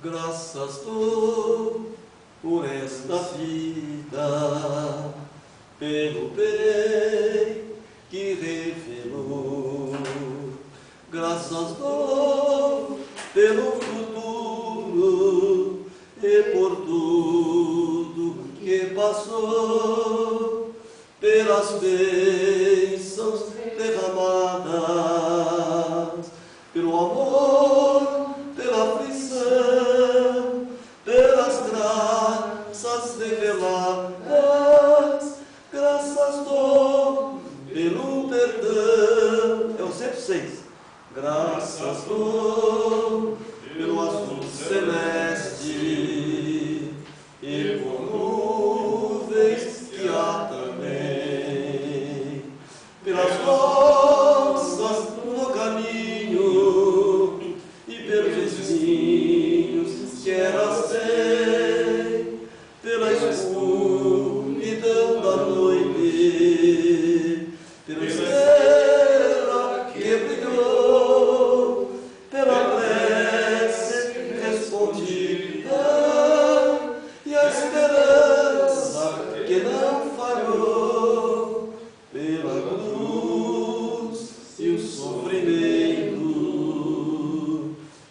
Graças dou por esta vida, pelo bem que revelou. Graças dou pelo futuro e por tudo que passou, pelas bênçãos derramadas, pelo amor, pela aflição, pelas graças reveladas. Graças dou pelo perdão. É o 106. Graças dou pelo azul celeste e por nuvens que há também, pelas rosas no caminho e pelos vizinhos que era sem, pela escuridão da noite, pela estrela que brilhou, pela prece respondida e a esperança que não falhou, pela cruz e o sofrimento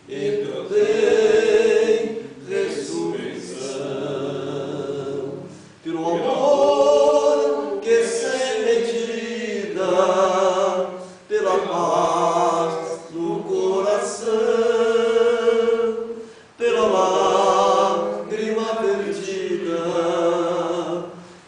e também ressurreição, pelo amor que sem medida, pela paz no coração, pela lágrima perdida,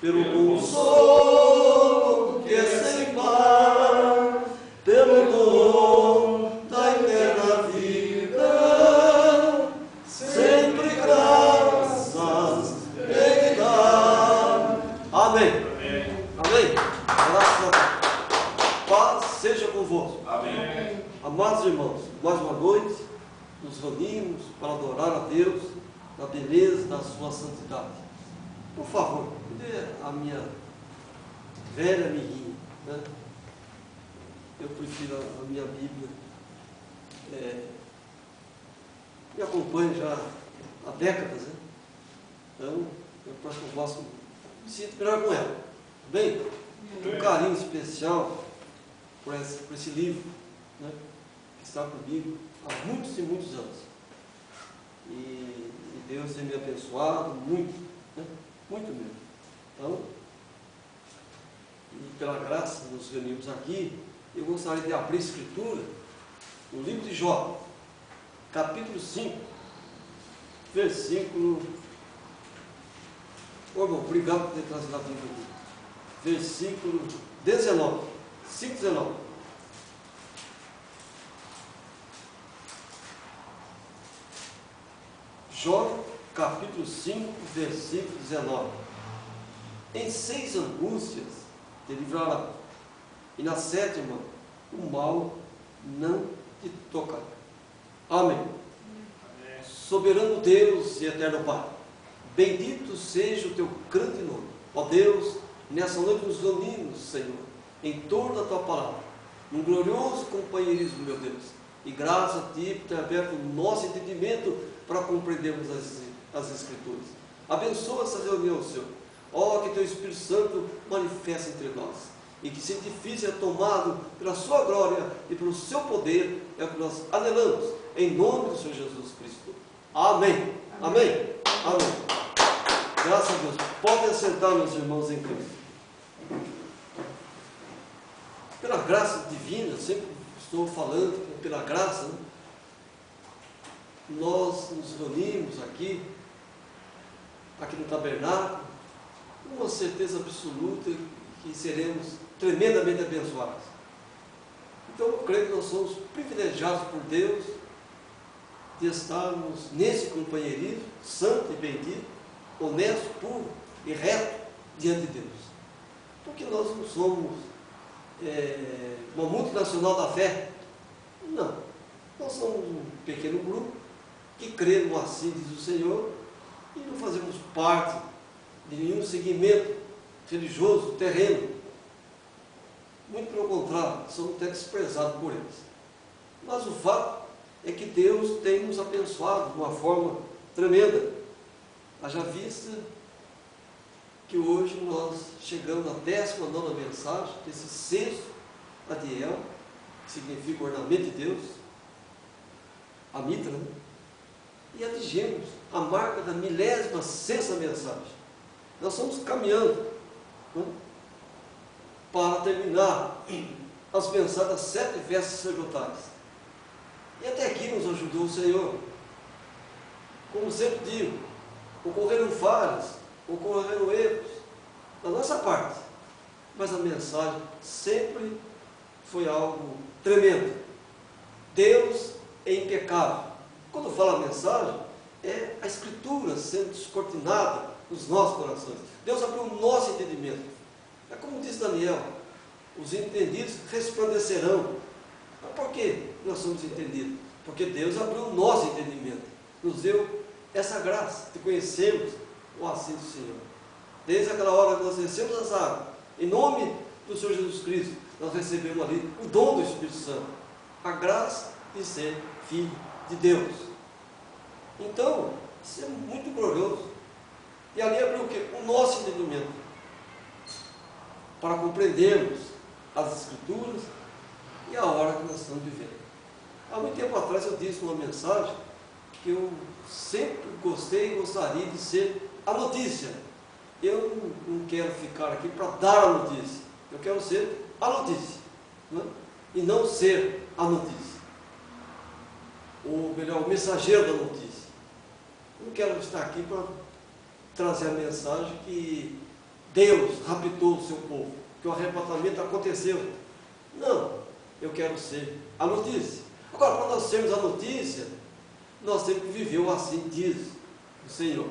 pelo consolo que é sem par, pelo dom da eterna vida, sempre graças tem que dar. Amém. Amém. Graças a Deus. Paz seja convosco. Amém. Amados irmãos, mais uma noite nos reunimos para adorar a Deus na beleza da sua santidade. Por favor, dê a minha velha amiguinha, né? Eu prefiro a minha Bíblia. Me acompanha já há décadas, né? Então, eu acho que eu gosto, me sinto melhor com ela. Tá bem? Um carinho especial por esse livro, né? Que está comigo há muitos e muitos anos. E Deus tem me abençoado muito, né? Muito mesmo. Então, e pela graça nos reunimos aqui, eu gostaria de abrir a Escritura no livro de Jó, capítulo 5, versículo... Ô irmão, obrigado por ter trazido a Bíblia aqui. Versículo 19, 5:19. Jó, capítulo 5, versículo 19. Em 6 angústias te livrará, e na 7ª o mal não te tocará. Amém. Soberano Deus e eterno Pai, bendito seja o teu grande nome. Ó Deus, nessa noite nos reunimos, Senhor, em torno da tua palavra, num glorioso companheirismo, meu Deus, e graças a ti por ter aberto o nosso entendimento para compreendermos as Escrituras. Abençoa essa reunião, Senhor. Ó, que teu Espírito Santo manifeste entre nós, e que esse edifício seja tomado pela sua glória e pelo seu poder, é o que nós anelamos, em nome do Senhor Jesus Cristo. Amém. Amém. Amém. Graças a Deus. Podem assentar, meus irmãos em Cristo. Pela graça divina, sempre estou falando pela graça, né? Nós nos reunimos aqui no tabernáculo, com uma certeza absoluta que seremos tremendamente abençoados. Então eu creio que nós somos privilegiados por Deus de estarmos nesse companheirismo santo e bendito, honesto, puro e reto diante de Deus. Porque nós não somos uma multinacional da fé. Não. Nós somos um pequeno grupo que crê no assim diz o Senhor e não fazemos parte de nenhum segmento religioso, terreno. Muito pelo contrário, somos até desprezados por eles. Mas o fato é que Deus tem nos abençoado de uma forma tremenda. Haja vista que hoje nós chegamos à 19ª mensagem desse censo Adiel, que significa ornamento de Deus, a mitra, né? E atingimos a marca da 16ª mensagem. Nós estamos caminhando, né, para terminar as mensagens das 7 vestes sacerdotais. E até aqui nos ajudou o Senhor. Como sempre digo, ocorreram falhas, ocorreram erros da nossa parte, mas a mensagem sempre foi algo tremendo. Deus é impecável. Quando fala a mensagem, é a Escritura sendo descortinada nos nossos corações. Deus abriu o nosso entendimento. É como diz Daniel, os entendidos resplandecerão. Mas por que nós somos entendidos? Porque Deus abriu o nosso entendimento, nos deu essa graça de conhecermos o assim do Senhor. Desde aquela hora que nós recebemos as águas, em nome do Senhor Jesus Cristo, nós recebemos ali o dom do Espírito Santo, a graça de ser filho de Deus. Então, isso é muito glorioso. E ali abriu o quê? O nosso entendimento, para compreendermos as Escrituras e a hora que nós estamos vivendo. Há muito tempo atrás eu disse uma mensagem que eu sempre gostei e gostaria de ser a notícia. Eu não quero ficar aqui para dar a notícia, eu quero ser a notícia, né? E não ser a notícia, ou melhor, o mensageiro da notícia. Eu não quero estar aqui para trazer a mensagem que Deus raptou o seu povo, que o arrebatamento aconteceu. Não, eu quero ser a notícia. Agora, para nós sermos a notícia, nós temos que viver o assim diz o Senhor.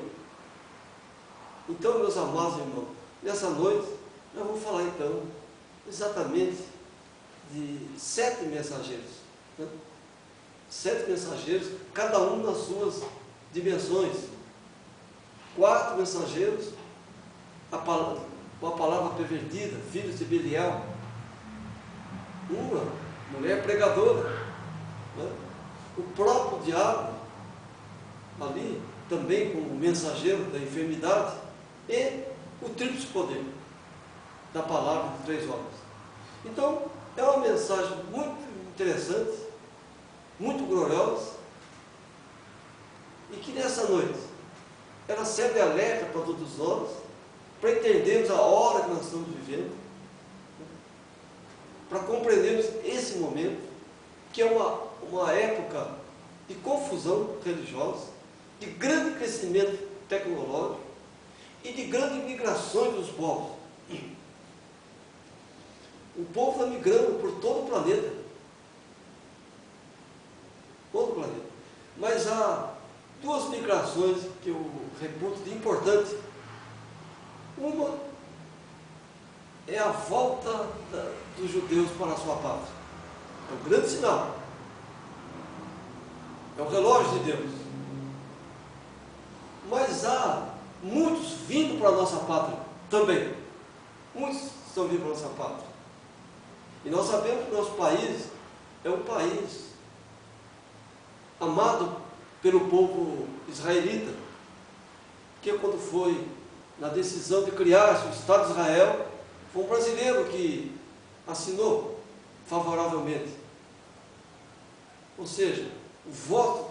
Então, meus amados irmãos, nessa noite, nós vamos falar então, exatamente, de 7 mensageiros. Né? 7 mensageiros, cada um nas suas dimensões. 4 mensageiros, uma palavra pervertida, filhos de Belial. Uma mulher pregadora. Né? O próprio diabo, ali, também como mensageiro da enfermidade, e o tríplice poder da palavra de 3 horas. Então, é uma mensagem muito interessante, muito gloriosa, e que nessa noite ela serve alerta para todos nós, para entendermos a hora que nós estamos vivendo, para compreendermos esse momento, que é uma época de confusão religiosa, de grande crescimento tecnológico e de grandes migrações dos povos. O povo está migrando por todo o planeta. Todo o planeta. Mas há 2 migrações que eu reputo de importante. Uma é a volta dos judeus para a sua pátria. É um grande sinal. É o relógio de Deus. Mas há muitos vindo para a nossa pátria também. Muitos estão vindo para a nossa pátria. E nós sabemos que o nosso país é um país amado pelo povo israelita, que quando foi na decisão de criar o Estado de Israel, foi um brasileiro que assinou favoravelmente. Ou seja, o voto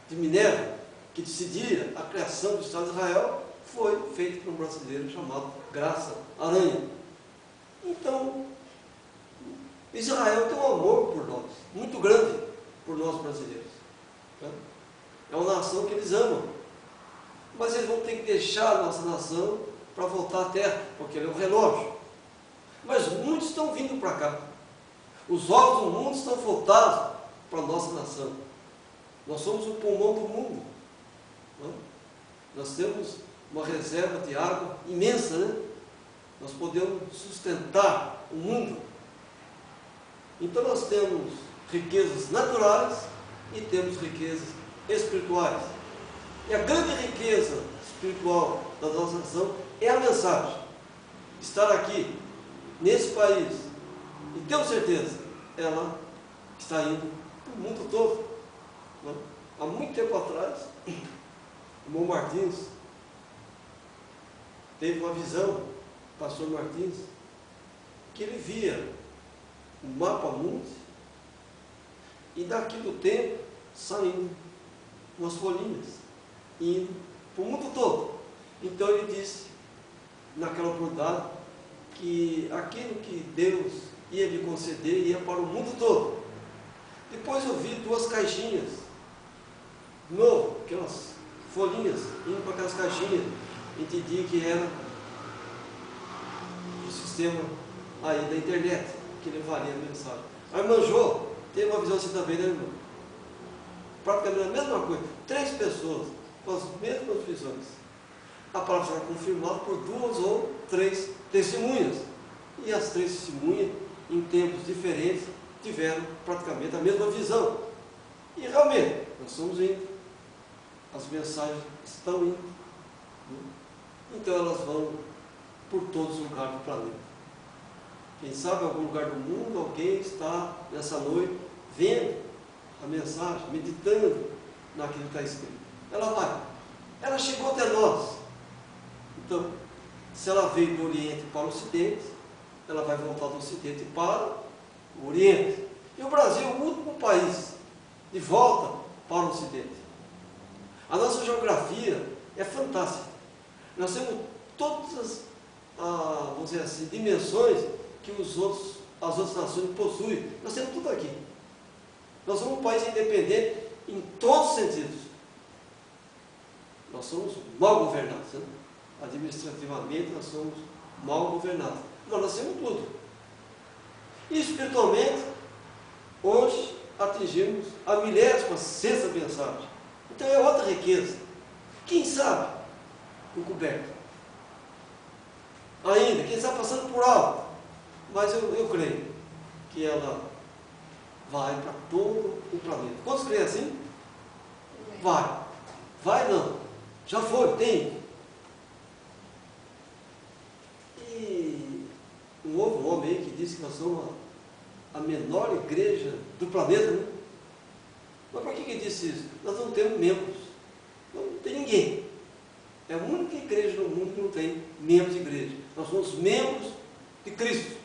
de Minerva, que decidia a criação do Estado de Israel, foi feito por um brasileiro chamado Graça Aranha. Então, Israel tem um amor por nós, muito grande por nós brasileiros. É uma nação que eles amam. Mas eles vão ter que deixar a nossa nação para voltar à terra, porque ele é um relógio. Mas muitos estão vindo para cá. Os olhos do mundo estão voltados para a nossa nação. Nós somos o pulmão do mundo. Não? Nós temos uma reserva de água imensa, né? Nós podemos sustentar o mundo. Então nós temos riquezas naturais e temos riquezas espirituais. E a grande riqueza espiritual da nossa nação é a mensagem. Estar aqui, nesse país, e tenho certeza, ela está indo para o mundo todo. há muito tempo atrás, o irmão Martins teve uma visão, o pastor Martins, que ele via o mapa mundi e daqui do tempo saindo umas folhinhas, indo para o mundo todo. Então ele disse, naquela oportunidade, que aquilo que Deus ia lhe conceder ia para o mundo todo. Depois eu vi duas caixinhas, de novo, aquelas folhinhas, indo para aquelas caixinhas, entendi que era o sistema aí da internet, que levaria a mensagem. A irmã Jô teve uma visão assim também, né, irmão? Praticamente a mesma coisa, 3 pessoas com as mesmas visões. A palavra será confirmada por 2 ou 3 testemunhas. E as 3 testemunhas, em tempos diferentes, tiveram praticamente a mesma visão. E realmente, nós estamos indo. As mensagens estão indo. Então elas vão por todos os lugares do planeta. Quem sabe em algum lugar do mundo, alguém está nessa noite vendo a mensagem, meditando naquilo que está escrito. Ela vai. Ela chegou até nós. Então, se ela veio do Oriente para o Ocidente, ela vai voltar do Ocidente para o Oriente. E o Brasil é o último país de volta para o Ocidente. A nossa geografia é fantástica. Nós temos todas as, vamos dizer assim, dimensões que as outras nações possuem. Nós temos tudo aqui. Nós somos um país independente em todos os sentidos. Nós somos mal governados, né? Administrativamente nós somos mal governados. Mas nós temos tudo. E espiritualmente, hoje atingimos a 16ª mensagem. Então é outra riqueza. Quem sabe encoberto. Ainda, quem sabe passando por alto. Mas eu creio que ela vai para todo o planeta. Quantos creem assim? Vai. Vai não. Já foi, tem. E houve um homem aí que disse que nós somos a menor igreja do planeta, né? Mas por que disse isso? Nós não temos membros. Não tem ninguém. É a única igreja no mundo que não tem membros de igreja. Nós somos membros de Cristo.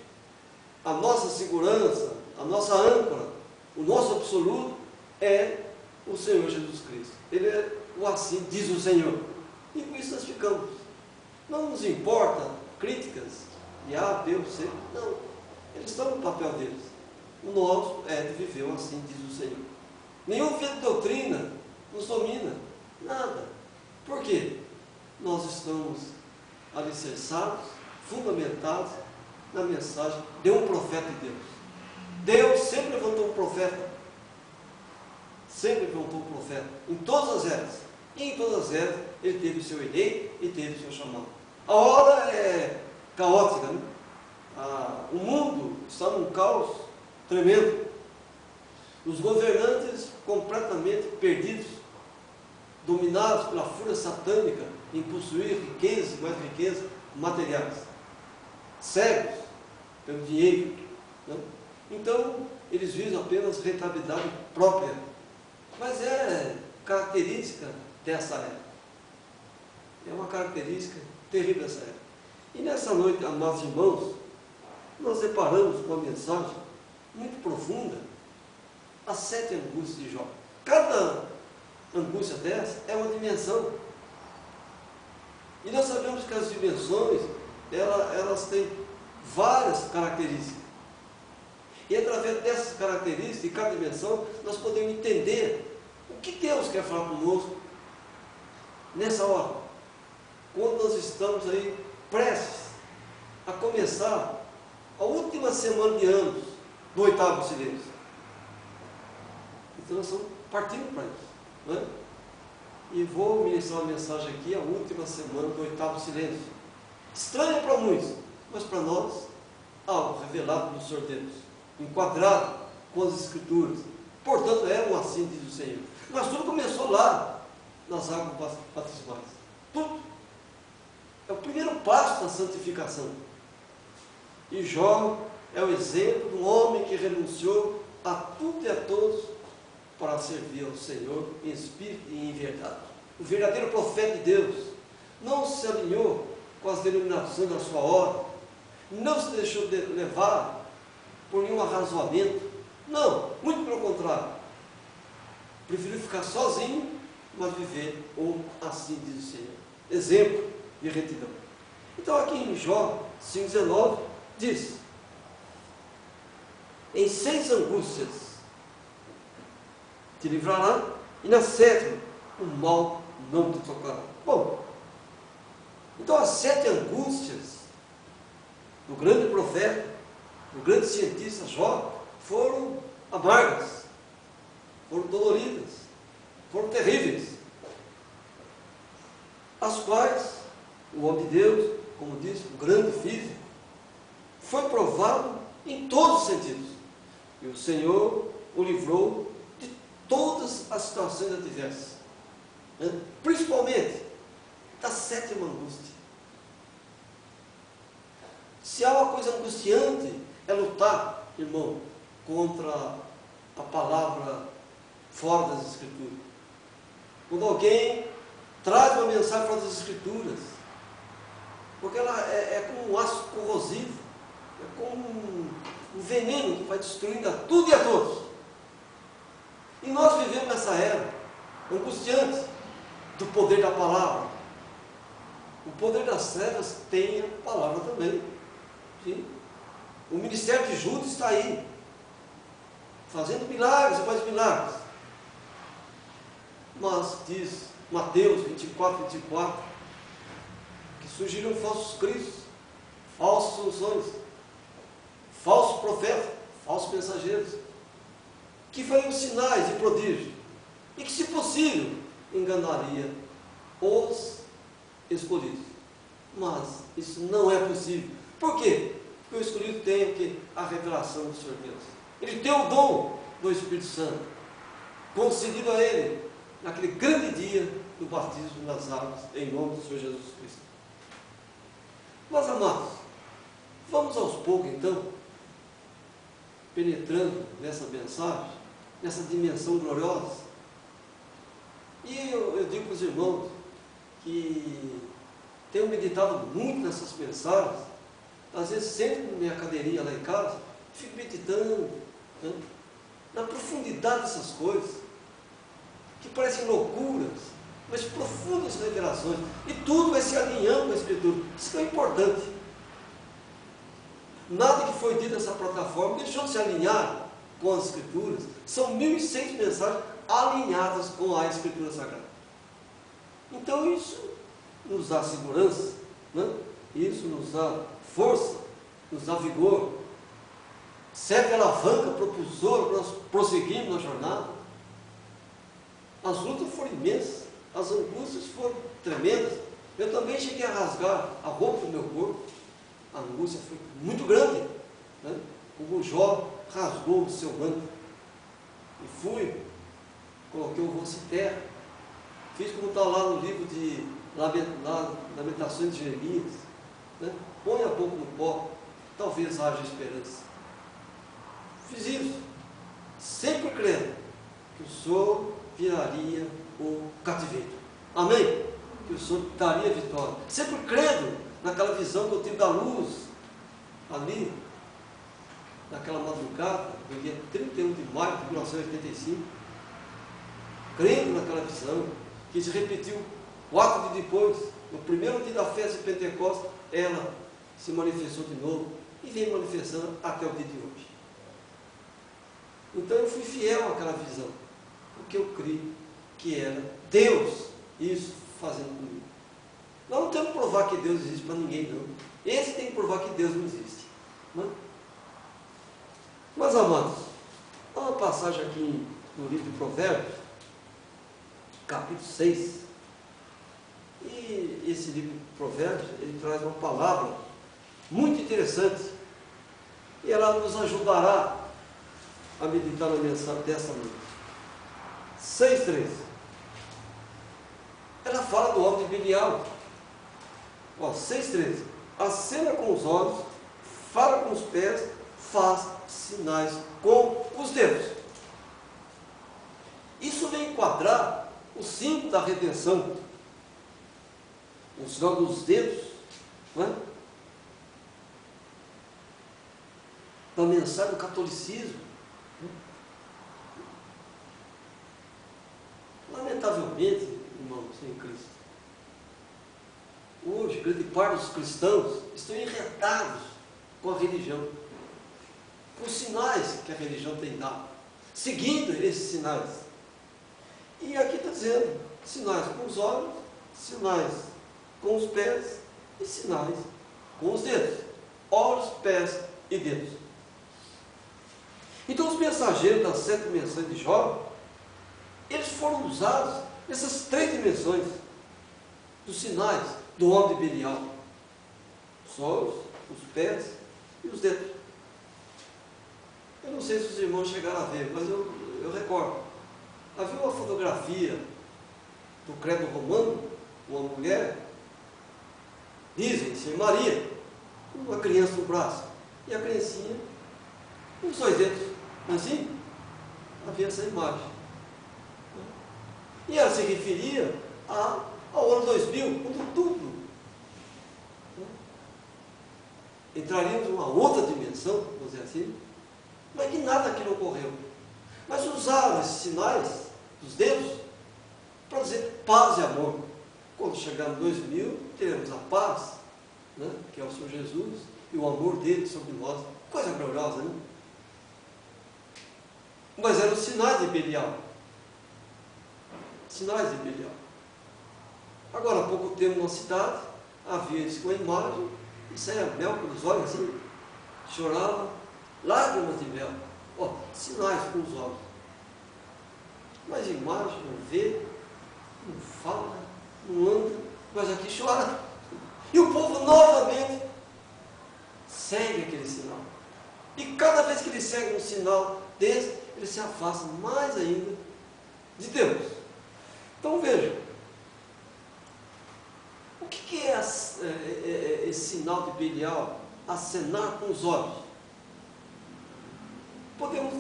A nossa segurança, a nossa âncora, o nosso absoluto é o Senhor Jesus Cristo. Ele é o assim diz o Senhor. E com isso nós ficamos. Não nos importa críticas de A, B ou C. Não. Eles estão no papel deles. O nosso é de viver o assim diz o Senhor. Nenhum vento de doutrina nos domina. Nada. Por quê? Nós estamos alicerçados, fundamentados na mensagem de um profeta de Deus. Deus sempre levantou um profeta. Sempre levantou um profeta. Em todas as eras. E em todas as eras ele teve o seu eleito e teve o seu chamado. A hora é caótica, né? O mundo está num caos tremendo. Os governantes completamente perdidos, dominados pela fúria satânica em possuir riquezas e mais riquezas materiais, cegos pelo dinheiro, né? Então eles visam apenas rentabilidade própria, mas é característica dessa época, é uma característica terrível dessa época. E nessa noite, amados irmãos, nós deparamos com uma mensagem muito profunda, as 7 angústias de Jó. Cada angústia dessa é uma dimensão. E nós sabemos que as dimensões, elas têm várias características. E através dessas características, de cada dimensão, nós podemos entender o que Deus quer falar conosco nessa hora. Quando nós estamos aí prestes a começar a última semana de anos do 8º silêncio. Então nós estamos partindo para isso, não é? E vou ministrar uma mensagem aqui, a última semana do 8º silêncio. Estranha para muitos, mas para nós, algo revelado no Senhor Deus, enquadrado com as Escrituras. Portanto, é um assim diz o Senhor. Mas tudo começou lá, nas águas batismais. Tudo. É o primeiro passo da santificação. E Jó é o exemplo de um homem que renunciou a tudo e a todos para servir ao Senhor em espírito e em verdade. O verdadeiro profeta de Deus não se alinhou com as denominações da sua hora, não se deixou levar por nenhum arrazoamento. Não, muito pelo contrário. Preferiu ficar sozinho, mas viver ou assim diz o Senhor. Exemplo de retidão. Então aqui em Jó 5,19 diz: em 6 angústias te livrará, e na 7ª o mal não te tocará. Bom, então as 7 angústias do grande profeta, do grande cientista Jó, foram amargas, foram doloridas, foram terríveis, as quais o homem de Deus, como disse, o grande físico, foi provado em todos os sentidos. E o Senhor o livrou de todas as situações adversas, né? Principalmente da 7ª angústia. Se há uma coisa angustiante, é lutar, irmão, contra a palavra fora das Escrituras. Quando alguém traz uma mensagem fora das Escrituras, porque ela é como um aço corrosivo, é como um veneno que vai destruindo a tudo e a todos. E nós vivemos nessa era angustiante do poder da palavra. O poder das trevas tem a palavra também. Sim? O ministério de Judas está aí, fazendo milagres e mais milagres. Mas diz Mateus 24, que surgiram falsos cristos, falsas soluções, falsos profetas, falsos mensageiros, que fariam sinais e prodígios, e que, se possível, enganaria os escolhidos. Mas isso não é possível. Por quê? Porque o escolhido tem o quê? A revelação do Senhor Deus. Ele tem o dom do Espírito Santo, concedido a ele naquele grande dia do batismo nas águas, em nome do Senhor Jesus Cristo. Mas, amados, vamos aos poucos, então, penetrando nessa mensagem, nessa dimensão gloriosa. E eu digo para os irmãos que tenho meditado muito nessas mensagens. Às vezes, sento na minha cadeirinha lá em casa, fico meditando, né, na profundidade dessas coisas, que parecem loucuras, mas profundas revelações, e tudo vai se alinhando com a Escritura. Isso é importante. Nada que foi dito nessa plataforma deixou de se alinhar com as Escrituras. São 1.100 mensagens alinhadas com a Escritura Sagrada. Então isso nos dá segurança, né? Isso nos dá força, nos dá vigor, serve alavanca, propulsor para nós prosseguirmos na jornada. As lutas foram imensas, as angústias foram tremendas. Eu também cheguei a rasgar a roupa do meu corpo. A angústia foi muito grande, né? Como Jó rasgou o seu manto. E fui, coloquei o rosto em terra, fiz como está lá no livro de Lamentações de Jeremias, né? Põe a boca no pó, talvez haja esperança. Fiz isso, sempre crendo que o Senhor viraria o cativeiro. Amém? Que o Senhor daria vitória. Sempre crendo naquela visão que eu tive da luz, ali, naquela madrugada, no dia 31 de maio de 1985, crendo naquela visão, que se repetiu 4 dias depois, no primeiro dia da festa de Pentecostes, ela se manifestou de novo e vem manifestando até o dia de hoje. Então eu fui fiel àquela visão, porque eu criei que era Deus isso fazendo comigo. Nós não temos que provar que Deus existe para ninguém, não. Esse tem que provar que Deus não existe. Não é? Mas, amados, há uma passagem aqui no livro de Provérbios, capítulo 6. E esse livro de Provérbios, ele traz uma palavra muito interessante. E ela nos ajudará a meditar na mensagem dessa noite. 6,13. Ela fala do homem de Belial. 6,13. Acena com os olhos, fala com os pés, faz sinais com os dedos. enquadrar o símbolo da redenção, o sinal dos dedos, não é? Da mensagem do catolicismo. Lamentavelmente, irmãos em Cristo, hoje, grande parte dos cristãos estão enredados com a religião, com os sinais que a religião tem dado, seguindo esses sinais. E aqui está dizendo, sinais com os olhos, sinais com os pés e sinais com os dedos. Olhos, pés e dedos. Então os mensageiros das 7 dimensões de Jó, eles foram usados nessas 3 dimensões dos sinais do homem de Belial: os olhos, os pés e os dedos. Eu não sei se os irmãos chegaram a ver, mas eu recordo. Havia uma fotografia do credo romano, uma mulher, dizem ser Maria, com uma criança no braço, e a criancinha com os 2 dedos. Assim, havia essa imagem. E ela se referia ao ano 2000, quando tudo entraríamos em uma outra dimensão, vamos dizer assim, mas que nada aquilo ocorreu. Mas usaram esses sinais dos dedos para dizer paz e amor. Quando chegarmos em 2000, teremos a paz, né, que é o Senhor Jesus, e o amor dele sobre nós. Coisa gloriosa, né? Mas eram sinais de Belial. Sinais de Belial. Agora, há pouco tempo, numa cidade, havia isso com a imagem, e saía mel pelos olhos, assim, chorava, lágrimas de mel. Ó, sinais com os olhos. Mas imagem não vê, não fala, não anda, mas aqui chora. E o povo novamente segue aquele sinal. E cada vez que ele segue um sinal desse, ele se afasta mais ainda de Deus. Então vejam, o que é esse sinal de Belial? Acenar com os olhos. Podemos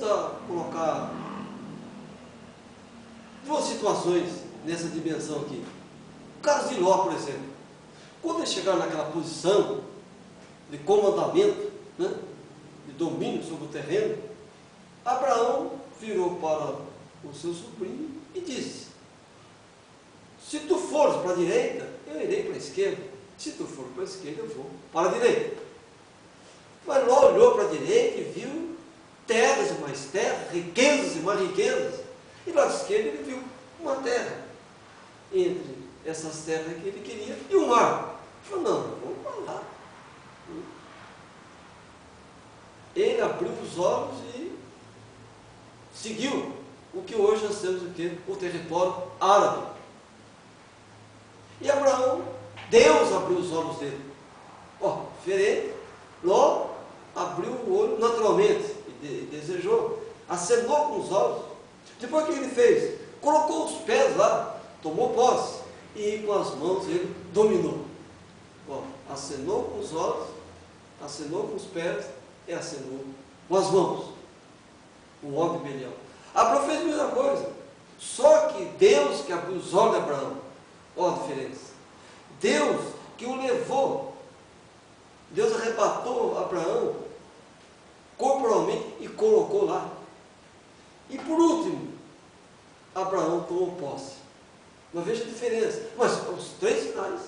colocar 2 situações nessa dimensão aqui. O caso de Ló, por exemplo. Quando ele chegar naquela posição de comandamento, né, de domínio sobre o terreno, Abraão virou para o seu sobrinho e disse: se tu fores para a direita, eu irei para a esquerda. Se tu for para a esquerda, eu vou para a direita. Mas Ló olhou para a direita e viu terras e mais terras, riquezas e mais riquezas. E lá à esquerda ele viu uma terra, entre essas terras que ele queria, e o mar. Ele falou: não, vamos para lá. Ele abriu os olhos e seguiu o que hoje nós temos o território árabe. E Abraão, Deus abriu os olhos dele. Ó, diferente. Ló abriu o olho naturalmente e desejou, acenou com os olhos. Depois o que ele fez? Colocou os pés lá, tomou posse e com as mãos ele dominou. Ó, acenou com os olhos, acenou com os pés e acenou com as mãos. O homem de Belial. Abraão fez a mesma coisa. Só que Deus que abriu os olhos de Abraão. Olha a diferença. Deus que o levou. Deus arrebatou Abraão corporalmente e colocou lá. E por último, Abraão tomou posse. Não veja a diferença. Mas os 3 sinais: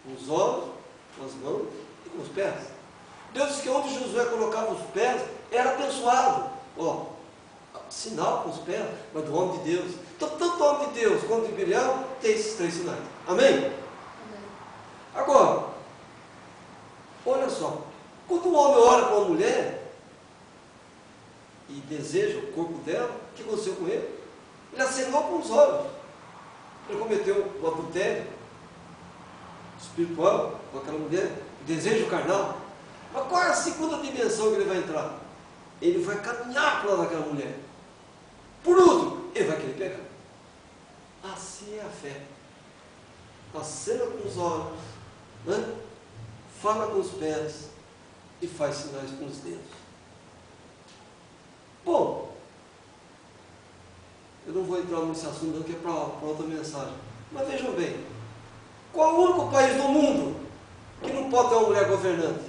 com os olhos, com as mãos e com os pés. Deus disse que onde Josué colocava os pés era abençoado. Ó, sinal com os pés, mas do homem de Deus. Então, tanto o homem de Deus quanto de Belial tem esses 3 sinais. Amém? Amém. Agora, olha só. Quando um homem olha para uma mulher e deseja o corpo dela, o que aconteceu com ele? Ele acenou com os olhos. Ele cometeu o adultério espiritual com aquela mulher, o desejo carnal. Mas qual é a segunda dimensão que ele vai entrar? Ele vai caminhar para lá daquela mulher. Por último, ele vai querer pegar. Assim é a fé. Acena com os olhos, né? Fala com os pés e faz sinais com os dedos. Bom, Eu não vou entrar nesse assunto não, que é para outra mensagem. Mas vejam bem, qual é o único país do mundo que não pode ter uma mulher governante?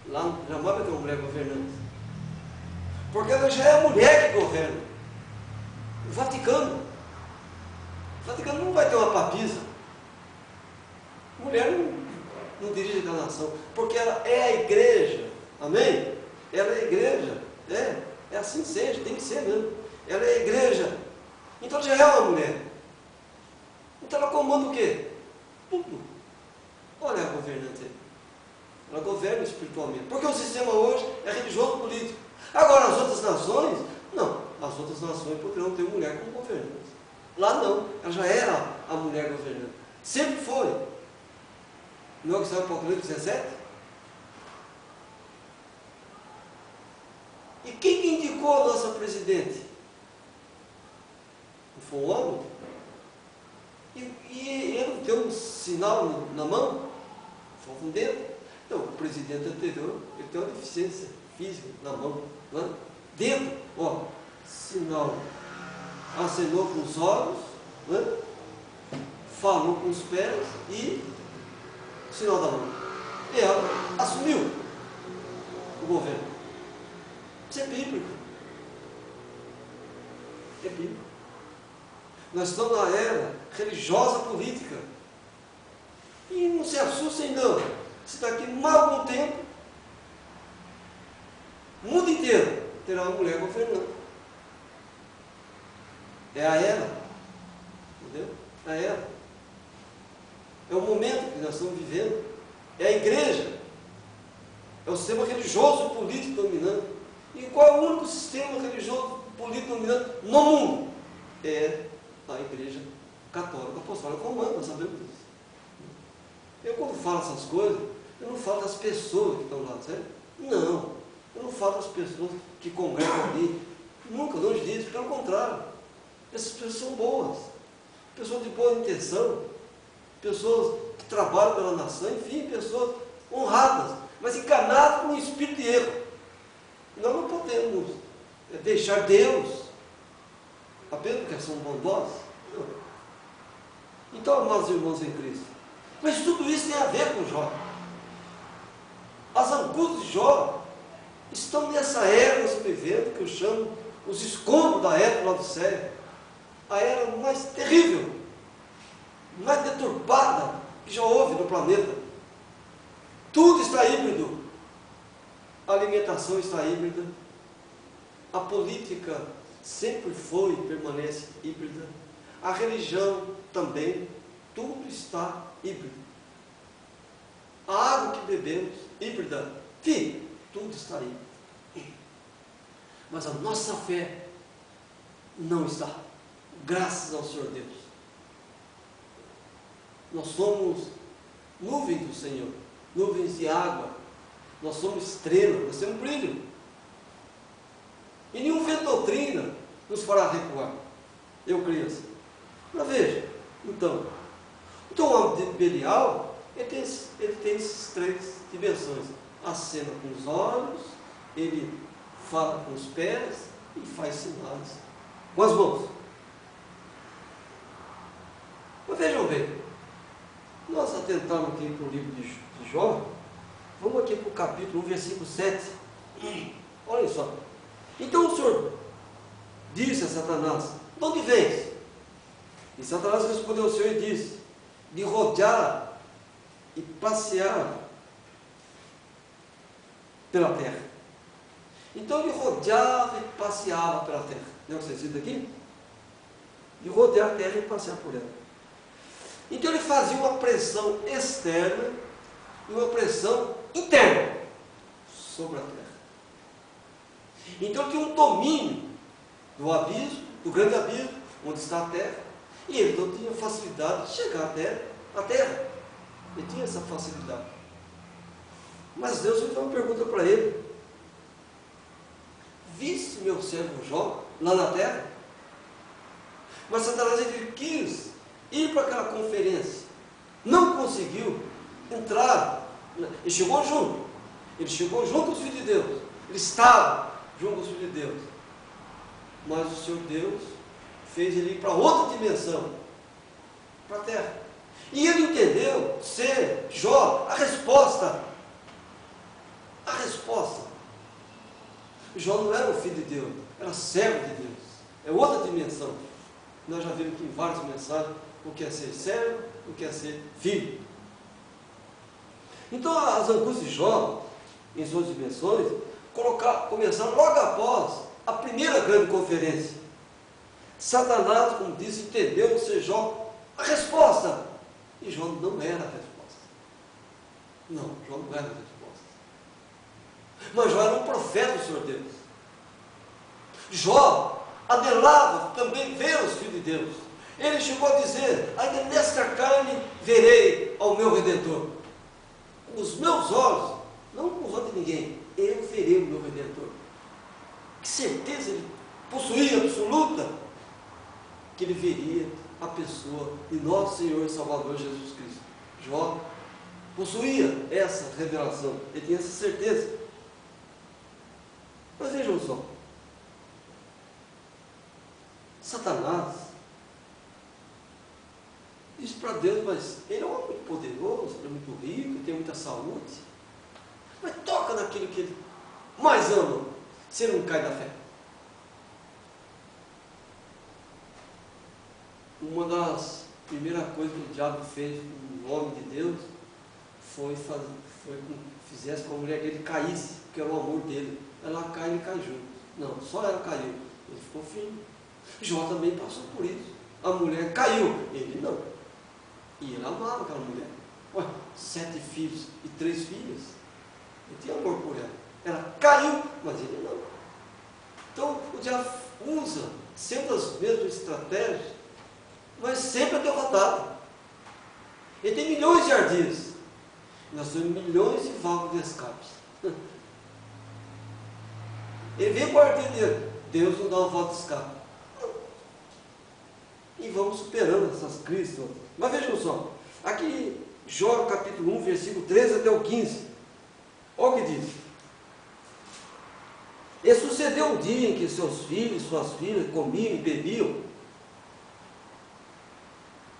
Lá jamais vai ter uma mulher governante. Porque ela já é a mulher que governa. O Vaticano. O Vaticano não vai ter uma papisa. Mulher não dirige aquela nação. Porque ela é a igreja. Amém? Ela é a igreja. É assim que seja, tem que ser mesmo. Ela é a igreja. Então já é uma mulher. Então ela comanda o quê? Tudo. Olha a governante aí. Ela governa espiritualmente. Porque o sistema hoje é religioso político. Agora as outras nações, não. As outras nações poderão ter mulher como governante. Lá não. Ela já era a mulher governante. Sempre foi. Não é o que está no Apocalipse 17? E quem que indicou a nossa presidente? Não foi um homem? E ele deu um sinal na mão? Foi um dedo? Então, o presidente anterior, ele tem uma deficiência física na mão. Não é? Dedo, ó, sinal. Acenou com os olhos, não é? Falou com os pés e sinal da mão. E ela assumiu o governo. Isso é bíblico. É bíblico. Nós estamos na era religiosa política. E não se assustem não. Se daqui a algum tempo, o mundo inteiro terá uma mulher governando. É a era. Entendeu? É a era. É o momento que nós estamos vivendo. É a igreja. É o sistema religioso político dominante. E qual é o único sistema religioso político dominante no mundo? É a igreja católica apostólica romana, nós sabemos disso. Eu quando falo essas coisas, eu não falo das pessoas que estão lá, certo? Não, eu não falo das pessoas que congregam ali. Nunca, longe disso, pelo contrário. Essas pessoas são boas, pessoas de boa intenção, pessoas que trabalham pela nação, enfim, pessoas honradas, mas encanadas com um espírito de erro. Nós não podemos deixar Deus apenas porque são bondosos. Não. Então, amados irmãos em Cristo, mas tudo isso tem a ver com Jó. As angústias de Jó estão nessa era que nós estamos vivendo, que eu chamo os escombros da época lá do céu. A era mais terrível, mais deturbada que já houve no planeta. Tudo está híbrido. A alimentação está híbrida. A política sempre foi e permanece híbrida. A religião também. Tudo está híbrido. A água que bebemos, híbrida. Sim, tudo está híbrido. Mas a nossa fé não está. Graças ao Senhor Deus. Nós somos nuvens do Senhor. Nuvens de água. Nós somos estrelas. Nós temos brilho. E nenhum vento de doutrina nos fará recuar. Eu creio assim. Mas veja, então o homem de Belial, ele tem essas três dimensões. Acena com os olhos, ele fala com os pés e faz sinais com as mãos. Mas vejam bem, nós atentamos aqui para o livro de Jó, vamos aqui para o capítulo 1, versículo 7. Olha só. Então o Senhor disse a Satanás: de onde vens? E Satanás respondeu ao Senhor e disse: de rodear e passear pela terra. Então ele rodeava e passeava pela terra. Não é o que você cita aqui? De rodear a terra e passear por ela. Então ele fazia uma pressão externa e uma pressão interna sobre a terra. Então tinha um domínio do abismo, do grande abismo, onde está a terra, e ele não tinha facilidade de chegar até a terra. Ele tinha essa facilidade. Mas Deus fez uma pergunta para ele: viste meu servo Jó lá na terra? Mas Satanás ele quis ir para aquela conferência, não conseguiu entrar. Ele chegou junto. Ele chegou junto com os filhos de Deus. Ele estava junto com os filhos de Deus. mas o Senhor Deus fez ele ir para outra dimensão, para a terra. E ele entendeu ser, Jó, a resposta. A resposta. Jó não era o filho de Deus, era servo de Deus. É outra dimensão. Nós já vimos aqui em várias mensagens o que é ser servo, o que é ser filho. Então as angústias de Jó, em suas dimensões, começaram logo após a primeira grande conferência. Satanás, como disse, entendeu ser Jó a resposta. E Jó não era a resposta. Não, Jó não era a resposta. Mas Jó era um profeta do Senhor Deus. Jó anelava também ver os filhos de Deus. Ele chegou a dizer: ainda nesta carne verei ao meu Redentor. Com os meus olhos, não com os olhos de ninguém, eu verei o meu Redentor. Que certeza ele possuía absoluta que ele veria a pessoa de nosso Senhor e Salvador Jesus Cristo. Jó possuía essa revelação, ele tinha essa certeza. Mas vejam só, Satanás disse para Deus: mas ele é um homem muito poderoso, ele é muito rico, ele tem muita saúde, mas toca naquilo que ele mais ama, se ele não cai da fé. Uma das primeiras coisas que o diabo fez com o homem de Deus foi que fizesse com a mulher dele caísse, porque era o amor dele. Ela cai e ele cai junto. Não, só ela caiu, ele ficou firme. Jó também passou por isso. A mulher caiu, ele não. E ele amava aquela mulher. Ué, 7 filhos e 3 filhas. Ele tinha amor por ela. Ela caiu, mas ele não. Então o diabo usa sempre as mesmas estratégias, mas sempre é derrotado. Ele tem milhões de ardis. Nós temos milhões de válvulas de escapes. Ele vem com o ardil dele. Deus não dá uma válvula de escape. E vamos superando essas crises todas. Mas vejam só, aqui Jó capítulo 1, versículo 13 até o 15. Olha o que diz: e sucedeu um dia em que seus filhos e suas filhas comiam e bebiam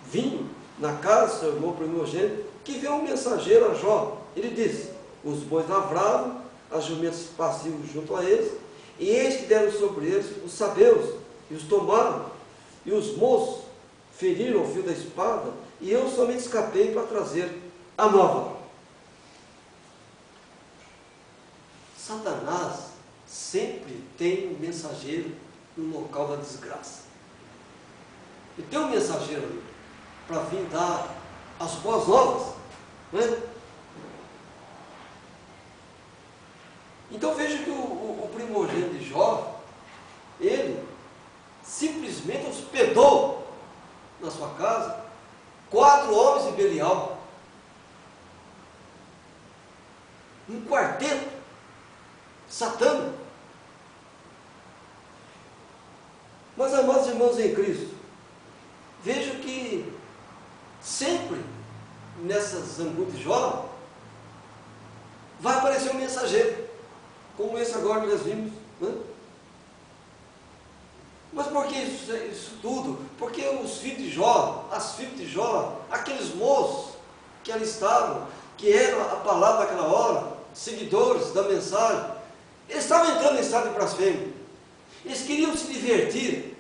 vinho na casa do seu irmão primogênito, que veio um mensageiro a Jó. Ele disse: os bois lavravam, as jumentas passiam junto a eles, e eis que deram sobre eles os sabeus, e os tomaram, e os moços feriram o fio da espada, e eu somente escapei para trazer a nova. Satanás sempre tem um mensageiro no local da desgraça. E tem um mensageiro ali para vir dar as boas novas, não é? Então veja que o primogênito de Jó, ele simplesmente hospedou na sua casa 4 homens de Belial, um quarteto satânico. Mas, amados irmãos em Cristo, vejo que sempre nessas angústias de Jó vai aparecer um mensageiro, como esse agora que nós vimos, né? Mas por que isso tudo? Porque os filhos de Jó, as filhas de Jó, aqueles moços que ali estavam, que eram a palavra daquela hora, seguidores da mensagem, eles estavam entrando em estado de blasfêmia. Eles queriam se divertir,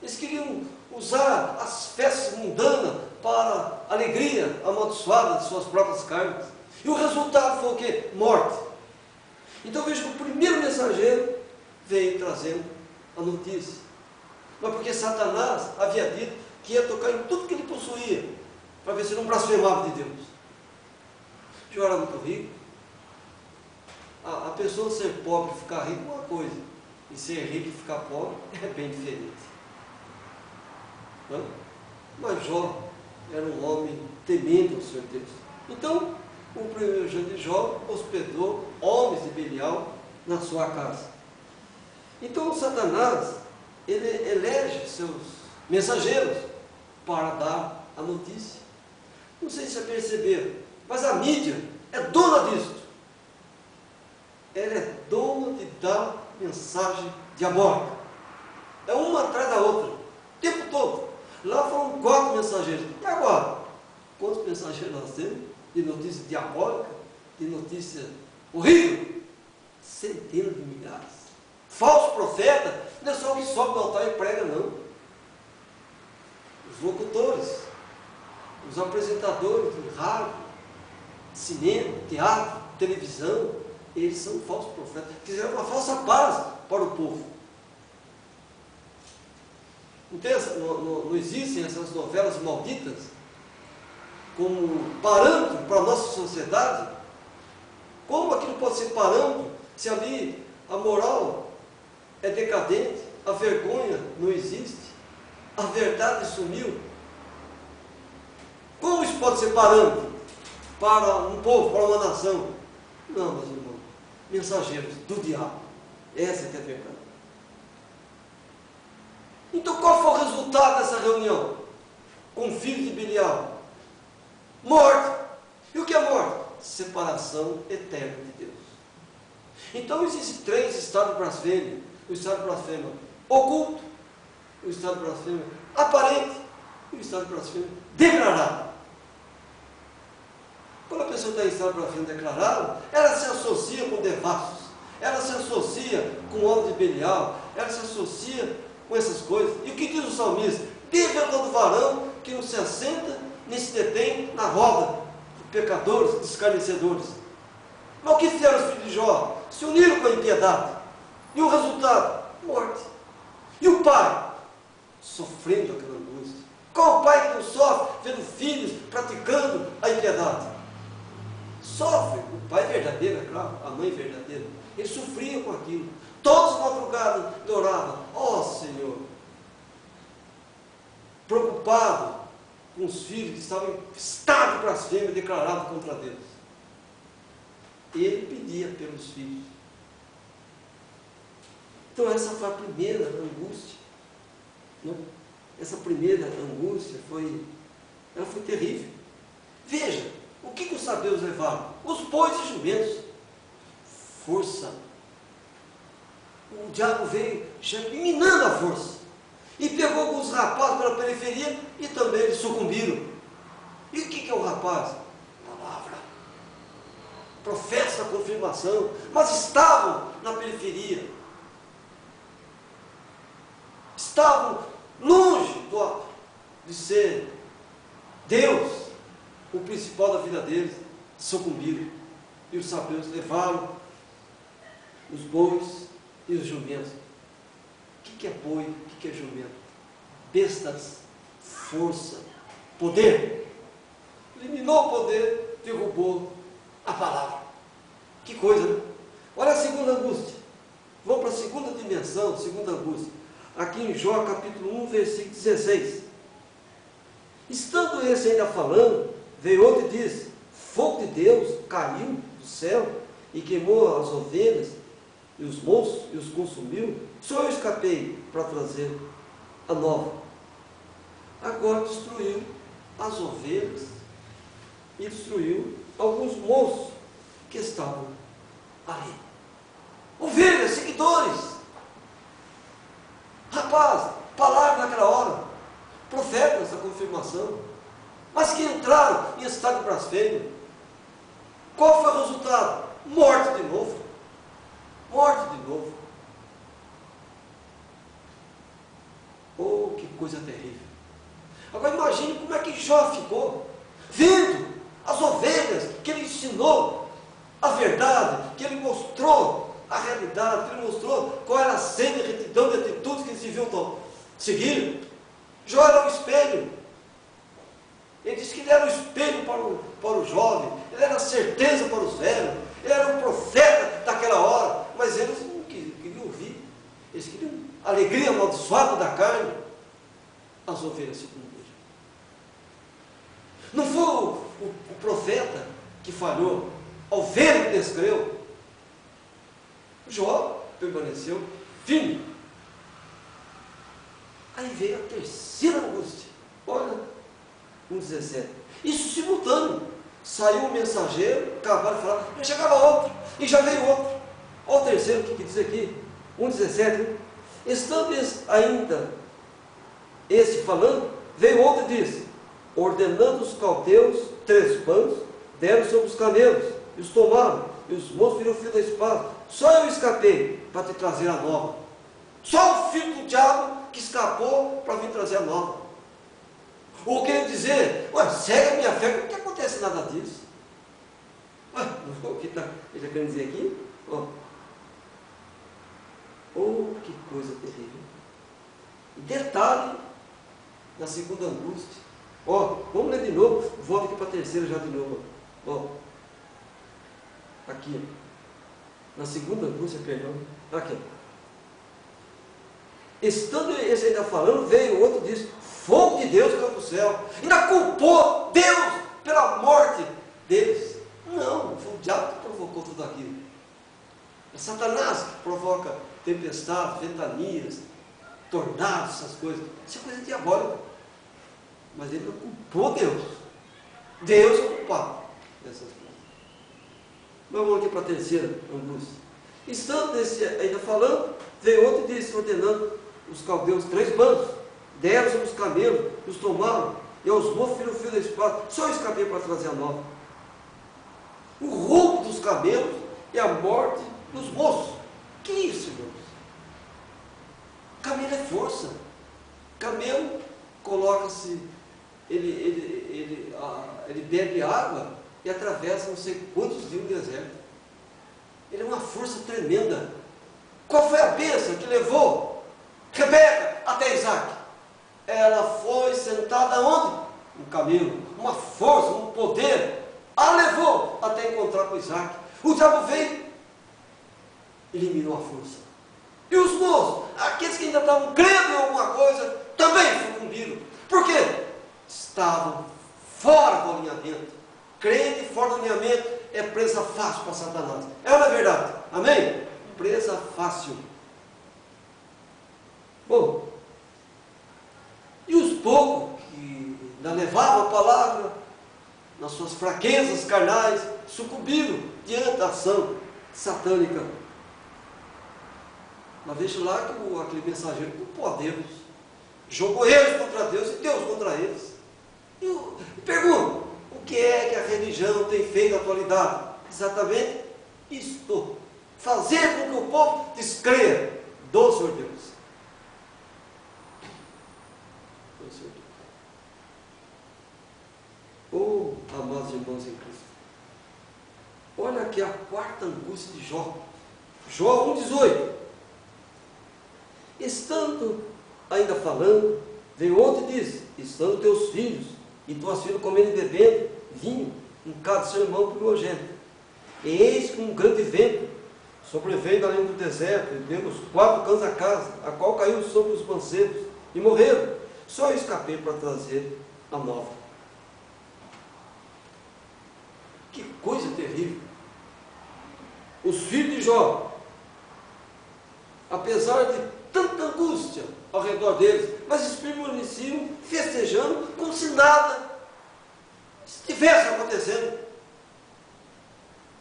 eles queriam usar as festas mundanas para a alegria amaldiçoada de suas próprias carnes. E o resultado foi o quê? Morte. Então veja que o primeiro mensageiro veio trazendo a notícia. Mas porque Satanás havia dito que ia tocar em tudo que ele possuía, para ver se não blasfemava de Deus. Jó era muito rico. A pessoa ser pobre e ficar rico é uma coisa, e ser rico e ficar pobre é bem diferente. Não? Mas Jó era um homem temente ao Senhor Deus. Então, o primeiro de Jó hospedou homens de Belial na sua casa. Então, Satanás, ele elege seus mensageiros para dar a notícia. Não sei se você perceberam, mas a mídia é dona disso. Ela é dona de dar mensagem diabólica. É uma atrás da outra, o tempo todo. Lá foram 4 mensageiros. E agora? Quantos mensageiros nós temos? De notícia diabólica, de notícia horrível? Centenas de milhares. Falso profeta, não é só o que sobe do altar e prega, não. Os locutores, os apresentadores de rádio, cinema, teatro, televisão, eles são falsos profetas. Fizeram uma falsa paz para o povo. Não existem essas novelas malditas como parâmetro para a nossa sociedade? Como aquilo pode ser parâmetro se ali a moral é decadente, a vergonha não existe, a verdade sumiu? Como isso pode ser parâmetro para um povo, para uma nação? Não, meus irmãos, mensageiros do diabo. Essa que é a verdade. Então qual foi o resultado dessa reunião com o filho de Belial? Morte. E o que é morte? Separação eterna de Deus. Então existem 3 estados de blasfêmia. O estado de blasfêmia oculto, o estado de blasfêmia aparente e o estado de blasfêmia declarado. Quando a pessoa está em estado de blasfêmia declarado, ela se associa com devassos, ela se associa com o homem de Belial, ela se associa com essas coisas. E o que diz o salmista? Bem-aventurado todo varão que não se assenta nem se detém na roda de pecadores, de escarnecedores. Mas o que fizeram os filhos de Jó? Se uniram com a impiedade. E o resultado? Morte. E o pai? Sofrendo aquela angústia. Qual o pai que não sofre vendo filhos praticando a impiedade? Sofre. O pai verdadeiro, é claro, a mãe verdadeira. Ele sofria com aquilo. Todos as madrugadas ele orava: ó Senhor, preocupado com os filhos que estavam em estado de blasfêmia declarado contra Deus. Ele pedia pelos filhos. Então essa foi a primeira angústia. Né? Essa primeira angústia foi terrível. Veja, o que os sabeus levaram? Os bois e jumentos. Força. O diabo veio minando a força. E pegou alguns rapazes pela periferia e também eles sucumbiram. E o que é o rapaz? Palavra. Professa a confirmação. Mas estavam na periferia. Estavam longe de ser Deus o principal da vida deles. Sucumbiram. E os sabeus levaram os bois e os jumentos. O que é boi? O que é jumento? Bestas, força, poder. Eliminou o poder, derrubou a palavra. Que coisa, né? Olha a segunda angústia. Vamos para a segunda dimensão, segunda angústia. Aqui em Jó, capítulo 1, versículo 16. Estando esse ainda falando, veio outro e disse: fogo de Deus caiu do céu e queimou as ovelhas e os moços e os consumiu. Só eu escapei para trazer a nova. Agora destruiu as ovelhas e destruiu alguns moços que estavam ali. Ovelhas, seguidores. Rapaz, palavra naquela hora. Profetas da confirmação. Mas que entraram em estado de blasfêmia. Qual foi o resultado? Morte de novo. Morte de novo. Oh, que coisa terrível. Agora imagine como é que Jó ficou, vendo as ovelhas que ele ensinou a verdade, que ele mostrou a realidade, que ele mostrou qual era a senda de retidão de atitudes que eles deviam seguir. Jó era um espelho. Ele disse que ele era um espelho para o jovem, ele era a certeza para os velhos, ele era um profeta daquela hora, mas eles não queriam ouvir, eles queriam alegria amaldiçoada da carne. As ovelhas se cumpriram. Não foi o profeta que falhou, a ovelha que descreu. Jó permaneceu firme. Aí veio a terceira angústia. Olha, 1,17. Isso simultâneo. Saiu um mensageiro, acabaram de falar, já chegava outro, e já veio outro. Olha o terceiro, o que diz aqui? 1,17. Estando ainda este falando, veio outro e disse: ordenando os caldeus 3 panos, deram sobre os camelos, e os tomaram, e os moços viram o fio da espada. Só eu escapei para te trazer a nova. Só o filho do diabo que escapou para vir trazer a nova. Ou querendo dizer, ué, segue a minha fé, por que acontece nada disso? Ué, o que ele está querendo dizer aqui? Ó. Oh, que coisa terrível. E detalhe, na segunda angústia. Ó, vamos ler de novo, volta aqui para a terceira já de novo. Ó, aqui, na segunda angústia, perdão, aqui. Estando esse ainda falando, veio o outro e disse: fogo de Deus caiu do céu. Ainda culpou Deus pela morte deles. Não, foi o diabo que provocou tudo aquilo. É Satanás que provoca tempestades, ventanias, tornados, essas coisas. Isso é coisa diabólica. Mas ele não culpou Deus. Deus é o culpado dessas coisas. Mas vamos aqui para a terceira angústia. Estando esse ainda falando, veio outro e disse, ordenando os caldeus 3 bandos, deram sobre os camelos, os tomaram, e aos moços viram o fio da espada. Só eu escapei para trazer a nova. O roubo dos camelos e a morte dos moços. Que isso, irmãos? Camelo é força. Camelo coloca-se, ele bebe água e atravessa não sei quantos dias no deserto. Ele é uma força tremenda. Qual foi a bênção que levou Rebeca até Isaac? Ela foi sentada onde? No camelo. Uma força, um poder. A levou até encontrar com Isaac. O diabo veio, eliminou a força. E os moços, aqueles que ainda estavam crendo em alguma coisa, também sucumbiram. Por quê? Estavam fora do alinhamento. Crente fora do alinhamento é presa fácil para Satanás. É ou não é verdade? Amém? Presa fácil. Bom, e os poucos que ainda levavam a palavra, nas suas fraquezas carnais, sucumbiram diante da ação satânica. Mas veja lá que aquele mensageiro culpou a Deus, jogou eles contra Deus e Deus contra eles. E pergunto, o que é que a religião tem feito na atualidade? Exatamente isto: fazer com que o povo descreia do Senhor Deus. Do Senhor Deus. Oh, amados irmãos em Cristo, olha aqui a quarta angústia de Jó. Jó 1,18. Estando ainda falando, veio outro e disse: estando teus filhos e tuas filhas comendo e bebendo vinho em cada seu irmão primogênito, e eis que um grande vento sobreveio além do deserto, e deu os 4 cantos da casa, a qual caiu sobre os mancebos, e morreram. Só eu escapei para trazer a nova. Que coisa terrível! Os filhos de Jó, apesar de tanta angústia ao redor deles, mas eles permaneciam festejando como se nada estivesse acontecendo.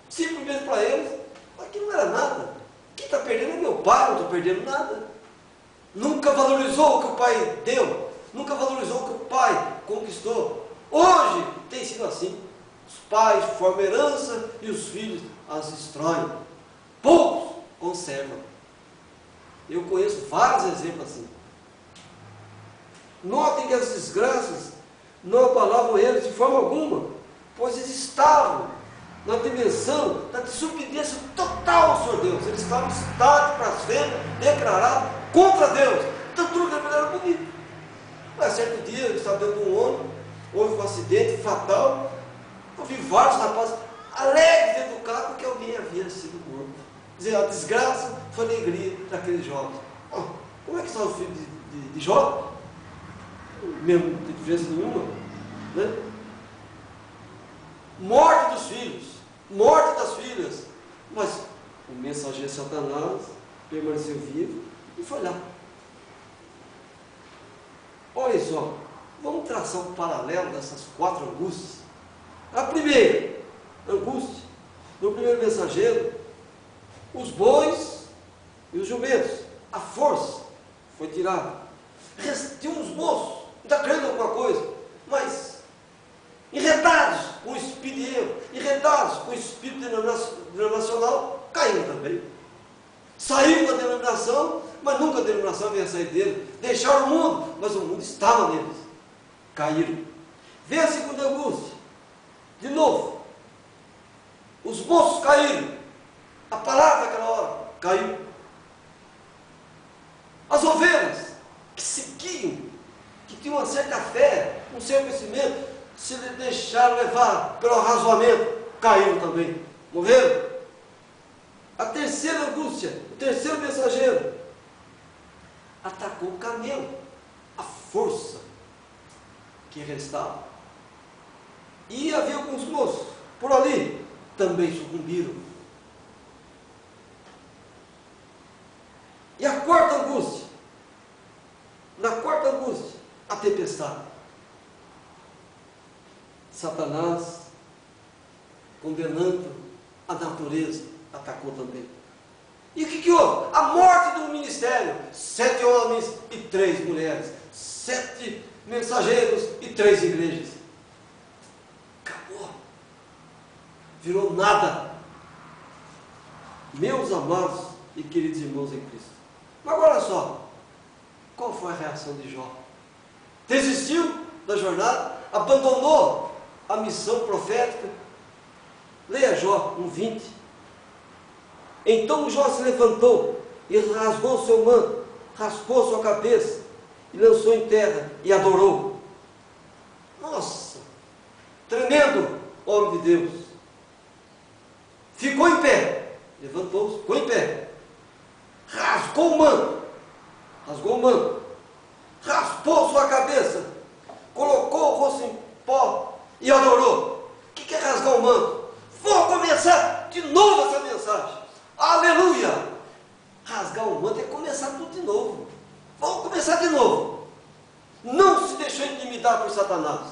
Simplesmente para eles, aquilo não era nada. Quem está perdendo é meu pai, não estou perdendo nada. Nunca valorizou o que o pai deu, nunca valorizou o que o pai conquistou. Hoje tem sido assim. Os pais formam herança e os filhos as destroem. Poucos conservam. Eu conheço vários exemplos assim. Notem que as desgraças não abalavam eles de forma alguma, pois eles estavam na dimensão da desobediência total ao Senhor Deus. Eles estavam estáticos para as vendas, declarados contra Deus. Então tudo era bonito. Mas certo dia, eu estava dentro de um ônibus, houve um acidente fatal. Eu vi vários rapazes alegres dentro do carro porque alguém havia sido morto. Dizer, a desgraça foi a alegria daqueles jovens. Oh, como é que está o filho de Jó? Mesmo, não tem diferença nenhuma. Né? Morte dos filhos, morte das filhas. Mas o mensageiro Satanás permaneceu vivo e foi lá. Olha só, vamos traçar um paralelo dessas 4 angústias. A primeira angústia, do primeiro mensageiro, os bois e os jumentos, a força, tirado. Tinha uns moços, ainda crendo em alguma coisa, mas enredados com o espírito de erro, enredados com o espírito denominacional, caíram também. Saiu da denominação, mas nunca a denominação veio a sair dele. Deixaram o mundo, mas o mundo estava neles. Caíram. Veio a segunda angústia. De novo. Os moços caíram. A palavra daquela hora caiu. As ovelhas que seguiam, que tinham uma certa fé, um certo conhecimento, se deixaram levar pelo arrazoamento, caíram também. Morreram. A terceira angústia, o terceiro mensageiro, atacou o camelo, a força que restava. E havia alguns moços por ali, também sucumbiram. E a quarta angústia, na quarta angústia, a tempestade. Satanás, condenando a natureza, atacou também. E o que houve? A morte do ministério. 7 homens e 3 mulheres. 7 mensageiros e 3 igrejas. Acabou. Virou nada. Meus amados e queridos irmãos em Cristo. Mas agora olha só. Qual foi a reação de Jó? Desistiu da jornada? Abandonou a missão profética? Leia Jó 1:20. Então Jó se levantou e rasgou seu manto, raspou sua cabeça e lançou em terra e adorou. Nossa, tremendo homem de Deus. Ficou em pé, levantou-se, ficou em pé, rasgou o manto, raspou sua cabeça, colocou o rosto em pó e adorou. O que é rasgar o manto? Vou começar de novo essa mensagem. Aleluia! Rasgar o manto é começar tudo de novo. Vamos começar de novo. Não se deixou intimidar por Satanás.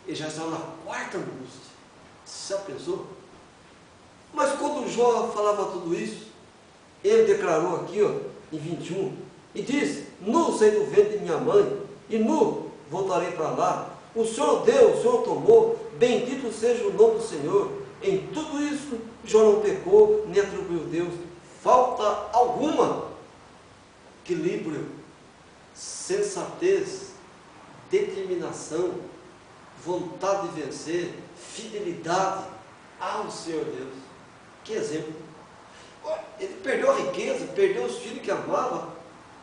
Ele já estava na quarta angústia. Você já pensou? Mas quando Jó falava tudo isso, ele declarou aqui, ó, em 21, e disse: nu saí do ventre de minha mãe, e nu voltarei para lá. O Senhor deu, o Senhor tomou, bendito seja o nome do Senhor. Em tudo isso, Jó não pecou, nem atribuiu a Deus falta alguma. Equilíbrio, sensatez, determinação, vontade de vencer, fidelidade ao Senhor Deus. Que exemplo! Ele perdeu a riqueza, perdeu os filhos que amava,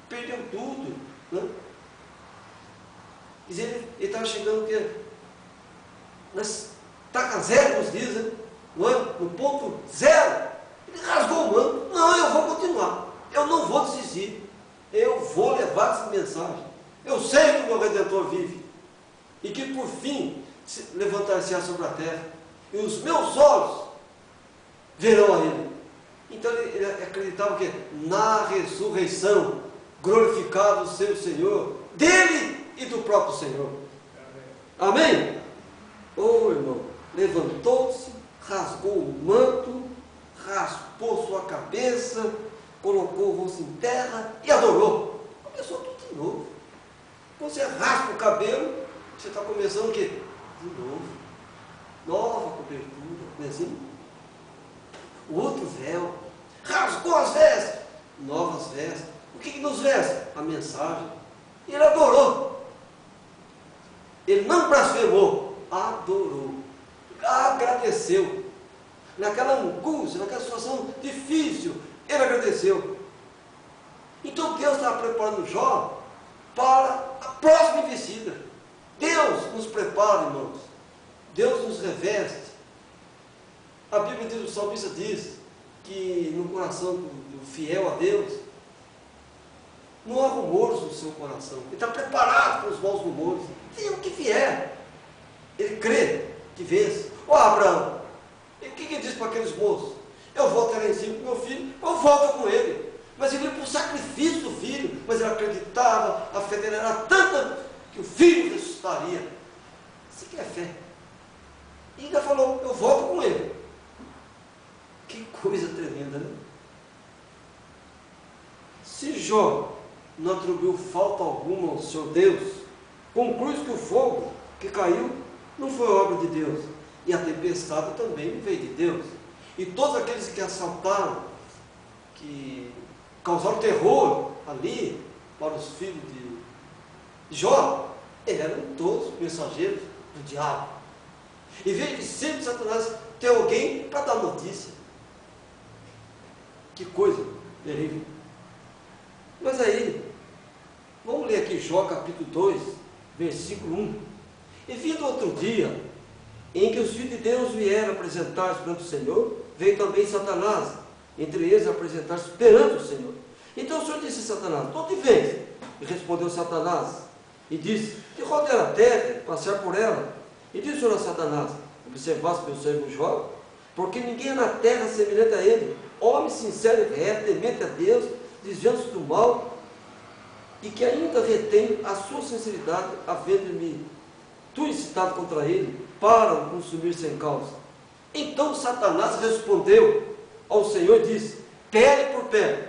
perdeu tudo, né? E ele estava chegando o quê? Estaca zero, nos dizem, não é? No ponto zero. Ele rasgou o manto. Não, eu vou continuar. Eu não vou desistir. Eu vou levar essa mensagem. Eu sei que o meu Redentor vive. E que por fim levantar-se-á sobre a terra. E os meus olhos verão a ele. Então ele acreditava que na ressurreição, glorificado seja o Senhor, dele e do próprio Senhor. Amém? Oh, irmão, levantou-se, rasgou o manto, raspou sua cabeça, colocou o rosto em terra e adorou. Começou tudo de novo. Quando você raspa o cabelo, você está começando o quê? De novo. Nova cobertura, não é assim? O outro véu. Rasgou as vestes. Novas vestes. O que nos veste? A mensagem. E ele adorou. Ele não blasfemou, adorou. Agradeceu. Naquela angústia, naquela situação difícil, ele agradeceu. Então Deus estava preparando Jó para a próxima investida. Deus nos prepara, irmãos. Deus nos reveste. A Bíblia diz, o salmista diz, que no coração do fiel a Deus, não há rumores no seu coração. Ele está preparado para os maus rumores. Seja o que vier. Ele crê que vence. Ó Abraão, o que ele disse para aqueles moços? Eu volto lá em cima com meu filho, eu volto com ele. Mas ele ia para o sacrifício do filho, mas ele acreditava, a fé dele era tanta que o filho ressuscitaria. Isso que é fé. E ainda falou, eu volto com ele. Que coisa tremenda, né? Se Jó não atribuiu falta alguma ao seu Deus, conclui que o fogo que caiu não foi obra de Deus, e a tempestade também veio de Deus. E todos aqueles que assaltaram, que causaram terror ali para os filhos de Jó, eles eram todos mensageiros do diabo. Em vez de sempre Satanás ter alguém para dar notícia. Que coisa terrível. Mas aí, vamos ler aqui Jó capítulo 2, versículo 1. E vindo outro dia, em que os filhos de Deus vieram apresentar-se perante o Senhor, veio também Satanás, entre eles apresentar-se perante o Senhor. Então o Senhor disse a Satanás: de onde vens? E respondeu Satanás, e disse: de rodear a terra, passear por ela. E disse o Senhor a Satanás: observaste meu servo Jó? Porque ninguém na terra semelhante a ele, homem sincero e reto, temente a Deus, desviando-se do mal, e que ainda retém a sua sinceridade, havendo-me tu incitado contra ele, para o consumir sem causa. Então Satanás respondeu ao Senhor e disse: pele por pele,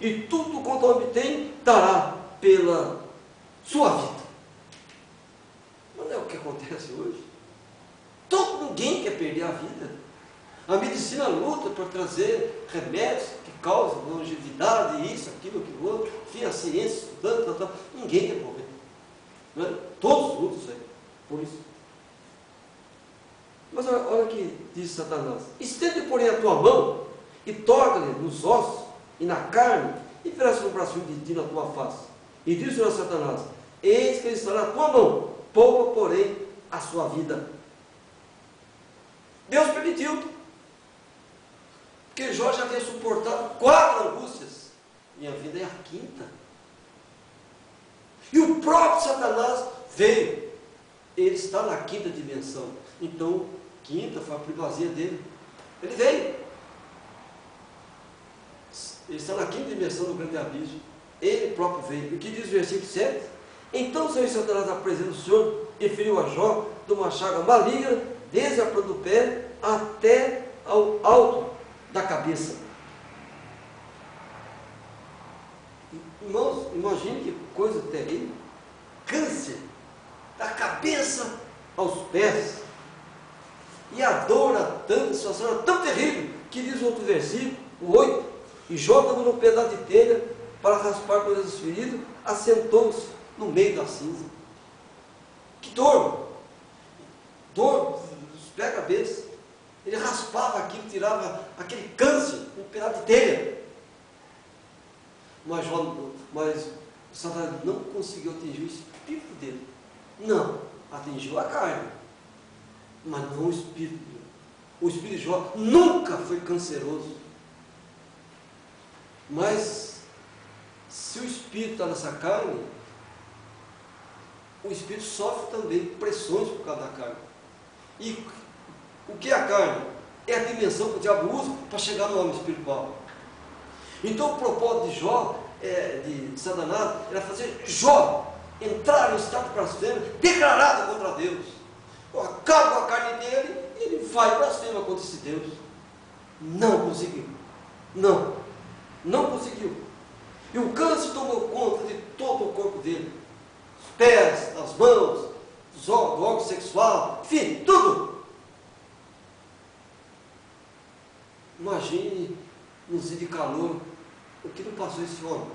e tudo quanto o homem tem, dará pela sua vida. Mas não é o que acontece hoje? Ninguém quer perder a vida. A medicina luta para trazer remédios que causam longevidade, isso, aquilo, aquilo outro. Enfim, a ciência estudando, tal. Ninguém quer morrer. Não é? Todos lutam isso aí, por isso. Mas olha o que diz Satanás: estende, porém, a tua mão e toca-lhe nos ossos e na carne, e verás um braço de ti na tua face. E disse a Satanás: eis que ele está na tua mão, poupa, porém, a sua vida. Deus permitiu, porque Jó já havia suportado 4 angústias, e a vida é a 5ª. E o próprio Satanás veio, ele está na 5ª dimensão. Então, 5ª foi a primazia dele. Ele veio. Ele está na 5ª dimensão do grande abismo. Ele próprio veio. O que diz o versículo 7? Então saiu Satanás da presença do Senhor e feriu a Jó de uma chaga maligna, desde a planta do pé até ao alto da cabeça. Irmãos, imagine que coisa terrível. Câncer da cabeça aos pés. E a dor era tanta, a situação era tão terrível, que diz outro versículo, o 8, e Jó, tomando um pedaço de telha para raspar coisas feridas, assentou-se no meio da cinza. Que dor! Dor dos pés à cabeça. Ele raspava aquilo, tirava aquele câncer com um pedaço de telha. Mas Satanás não conseguiu atingir o espírito dele. Não, atingiu a carne, mas não o espírito. O espírito de Jó nunca foi canceroso. Mas se o espírito está nessa carne, o espírito sofre também pressões por causa da carne. E o que é a carne? É a dimensão que o diabo usa para chegar no homem espiritual. Então o propósito de Jó, de Satanás, era fazer Jó entrar em estado de blasfêmia declarado contra Deus. Acaba com a carne dele e ele vai blasfema contra esse Deus. Não conseguiu. Não conseguiu. E o câncer tomou conta de todo o corpo dele. Os pés, as mãos, do órgão sexual, enfim, tudo. Imagine nos dias de calor o que não passou esse homem.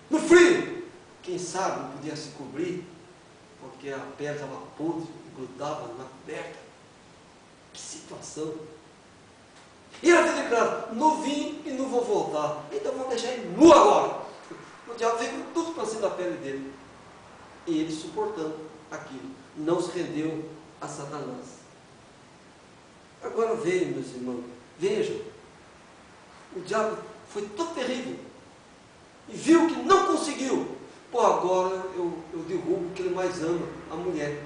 No frio, quem sabe não podia se cobrir, porque a pele estava podre, grudava na coberta. Que situação! E ele havia declarado: não vim e não vou voltar, então vamos deixar ele nu agora. O diabo veio com tudo para cima da pele dele. E ele suportando aquilo, não se rendeu a Satanás. Agora veio, meus irmãos, vejam, o diabo foi tão terrível e viu que não conseguiu. Pô, agora eu derrubo o que ele mais ama, a mulher.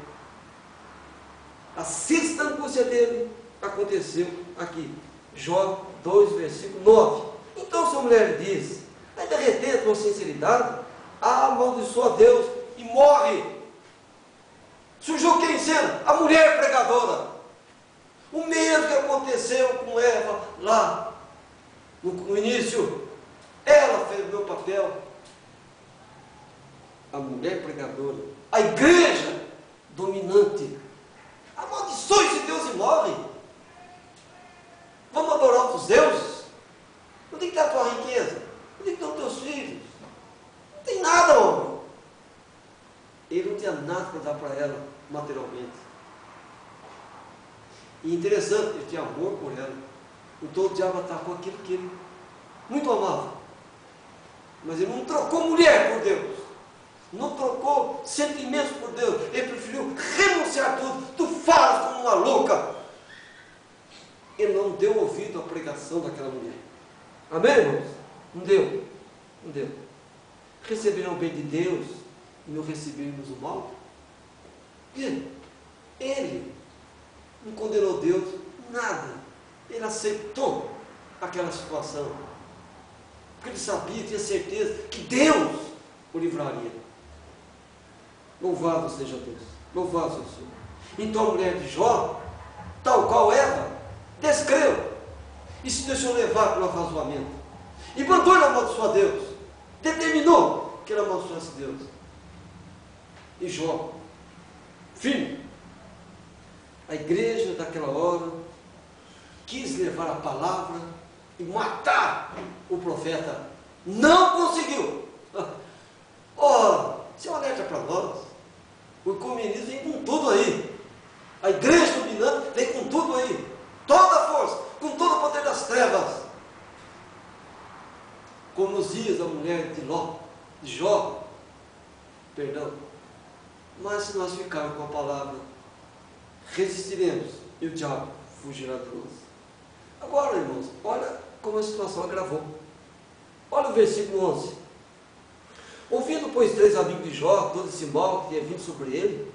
A 6ª angústia dele aconteceu aqui. Jó 2, versículo 9. Então sua mulher diz: ainda retém a tua sinceridade? Amaldiçoa a Deus e morre. Surgiu quem sendo? A mulher pregadora. O mesmo que aconteceu com Eva lá no início. Ela fez o meu papel. a mulher pregadora, a igreja dominante. Amaldiçoe-se Deus e morre. Vamos adorar outros deuses? Não tem que ter a tua riqueza, não tem que ter os teus filhos, não tem nada, homem. Ele não tinha nada para dar para ela materialmente. E interessante, ele tinha amor por ela. Então o diabo atacou aquilo que ele muito amava. Mas ele não trocou mulher por Deus. Não trocou sentimentos por Deus. Ele preferiu renunciar a tudo. Tu falas como uma louca. Ele não deu ouvido à pregação daquela mulher. Amém, irmãos? Não deu. Não deu. Receberam o bem de Deus e não recebemos o mal? Ele não condenou Deus, nada. Ele aceitou aquela situação. Porque ele sabia, tinha certeza que Deus o livraria. Louvado seja Deus. Louvado seja o Senhor. Então a mulher de Jó, tal qual Eva, descreu e se deixou levar pelo arrazoamento. E mandou ele amaldiçoar Deus. Determinou que ele amaldiçoasse Deus. E Jó, firme, a igreja daquela hora quis levar a palavra e matar o profeta. Não conseguiu. Ora, isso é um alerta para nós. O ecumenismo vem com tudo aí. A igreja dominante vem com tudo aí. Toda a força, com todo o poder das trevas. Como nos dias da mulher de Jó. Perdão. Mas se nós ficarmos com a palavra, resistiremos e o diabo fugirá de nós. Agora, irmãos, olha como a situação agravou. Olha o versículo 11. Ouvindo, pois, 3 amigos de Jó, todo esse mal que tinha vindo sobre ele,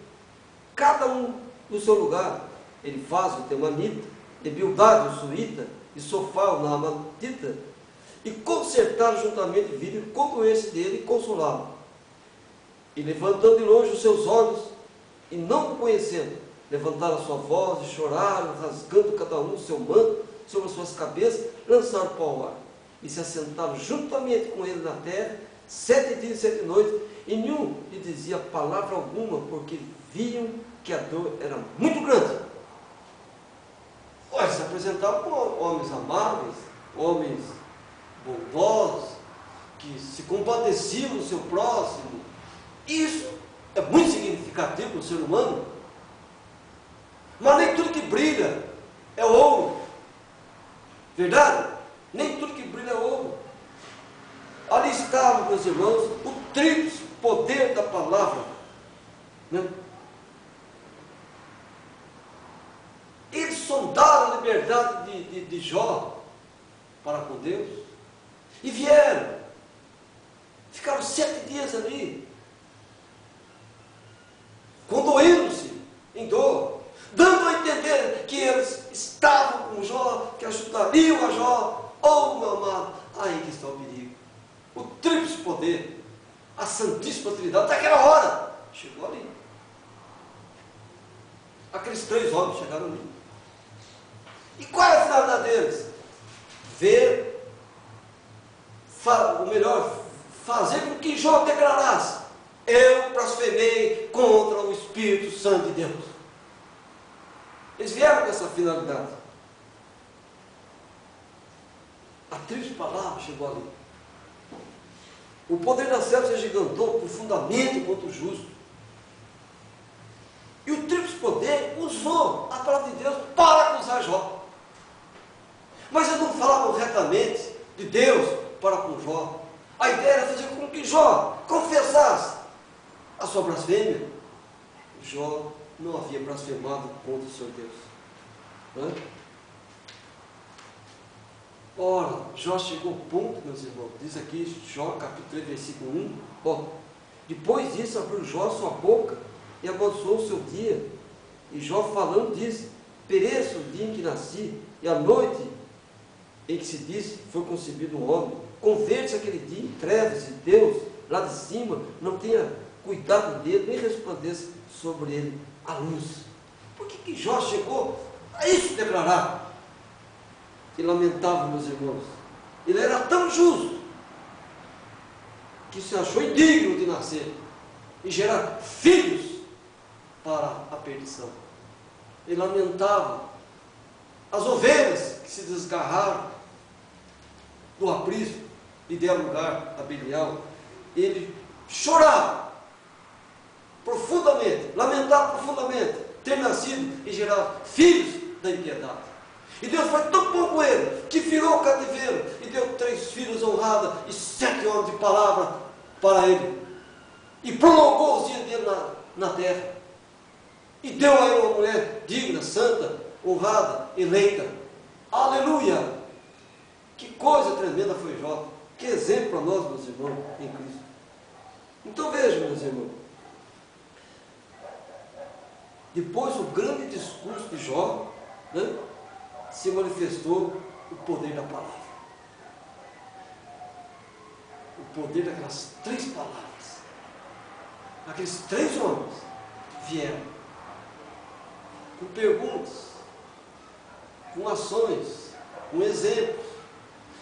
cada um no seu lugar, Elifaz, o Temanita, e Bildade, o Suíta, e Sofá, o Naamatita, e consertaram juntamente viram contra esse dele e consolaram. E levantando de longe os seus olhos, e não o conhecendo, levantaram a sua voz e choraram, rasgando cada um o seu manto sobre as suas cabeças, lançaram para o ar. E se assentaram juntamente com ele na terra, 7 dias e 7 noites, e nenhum lhe dizia palavra alguma, porque viam que a dor era muito grande. Olha, se apresentavam como homens amáveis, homens bondosos, que se compadeciam do seu próximo. Isso é muito significativo para o ser humano. Mas nem tudo que brilha é ouro. Verdade? Nem tudo que brilha é ouro. Ali estava, meus irmãos, o tríplice poder da palavra. Né? Eles sondaram a liberdade de Jó para com Deus. E vieram. Ficaram 7 dias ali. Condoendo-se em dor. Dando a entender que eles estavam com Jó, que ajudariam a Jó. Oh, meu amado, aí que está o perigo. O tríplice poder, a Santíssima Trindade, daquela hora, chegou ali. Aqueles 3 homens chegaram ali. E qual é a finalidade deles? Ver, ou melhor, fazer com que Jó declarasse: eu blasfemei contra o Espírito Santo de Deus. Eles vieram com essa finalidade. A triste palavra chegou ali. O poder das trevas se agigantou profundamente contra o justo. E o tríplice poder usou a palavra de Deus para acusar Jó. Mas eles não falavam retamente de Deus para com Jó. A ideia era fazer com que Jó confessasse a sua blasfêmia. Jó não havia blasfemado contra o Senhor Deus. Não é? Ora, Jó chegou ao ponto, meus irmãos, diz aqui, Jó, capítulo 3, versículo 1, ó, depois disso abriu Jó sua boca e abençoou o seu dia. E Jó falando disse: pereça o dia em que nasci, e a noite em que se disse foi concebido um homem. Converte-se aquele dia em trevas, e Deus, lá de cima, não tenha cuidado dele, nem resplandeça sobre ele a luz. Por que Jó chegou a isso declarar? E lamentava, meus irmãos, ele era tão justo que se achou indigno de nascer. e gerar filhos para a perdição. Ele lamentava as ovelhas que se desgarraram do aprisco e deram lugar a Belial. Ele chorava profundamente, lamentava profundamente ter nascido e gerado filhos da impiedade. E Deus foi tão bom com ele, que virou o cativeiro e deu 3 filhos honrados e 7 homens de palavra para ele. E prolongou os dias dele na terra. E deu a ele uma mulher digna, santa, honrada, eleita. Aleluia! Que coisa tremenda foi Jó. Que exemplo para nós, meus irmãos, em Cristo. Então vejam, meus irmãos. Depois do grande discurso de Jó, né, se manifestou o poder da palavra. O poder daquelas 3 palavras. Aqueles 3 homens vieram com perguntas, com ações, com exemplos,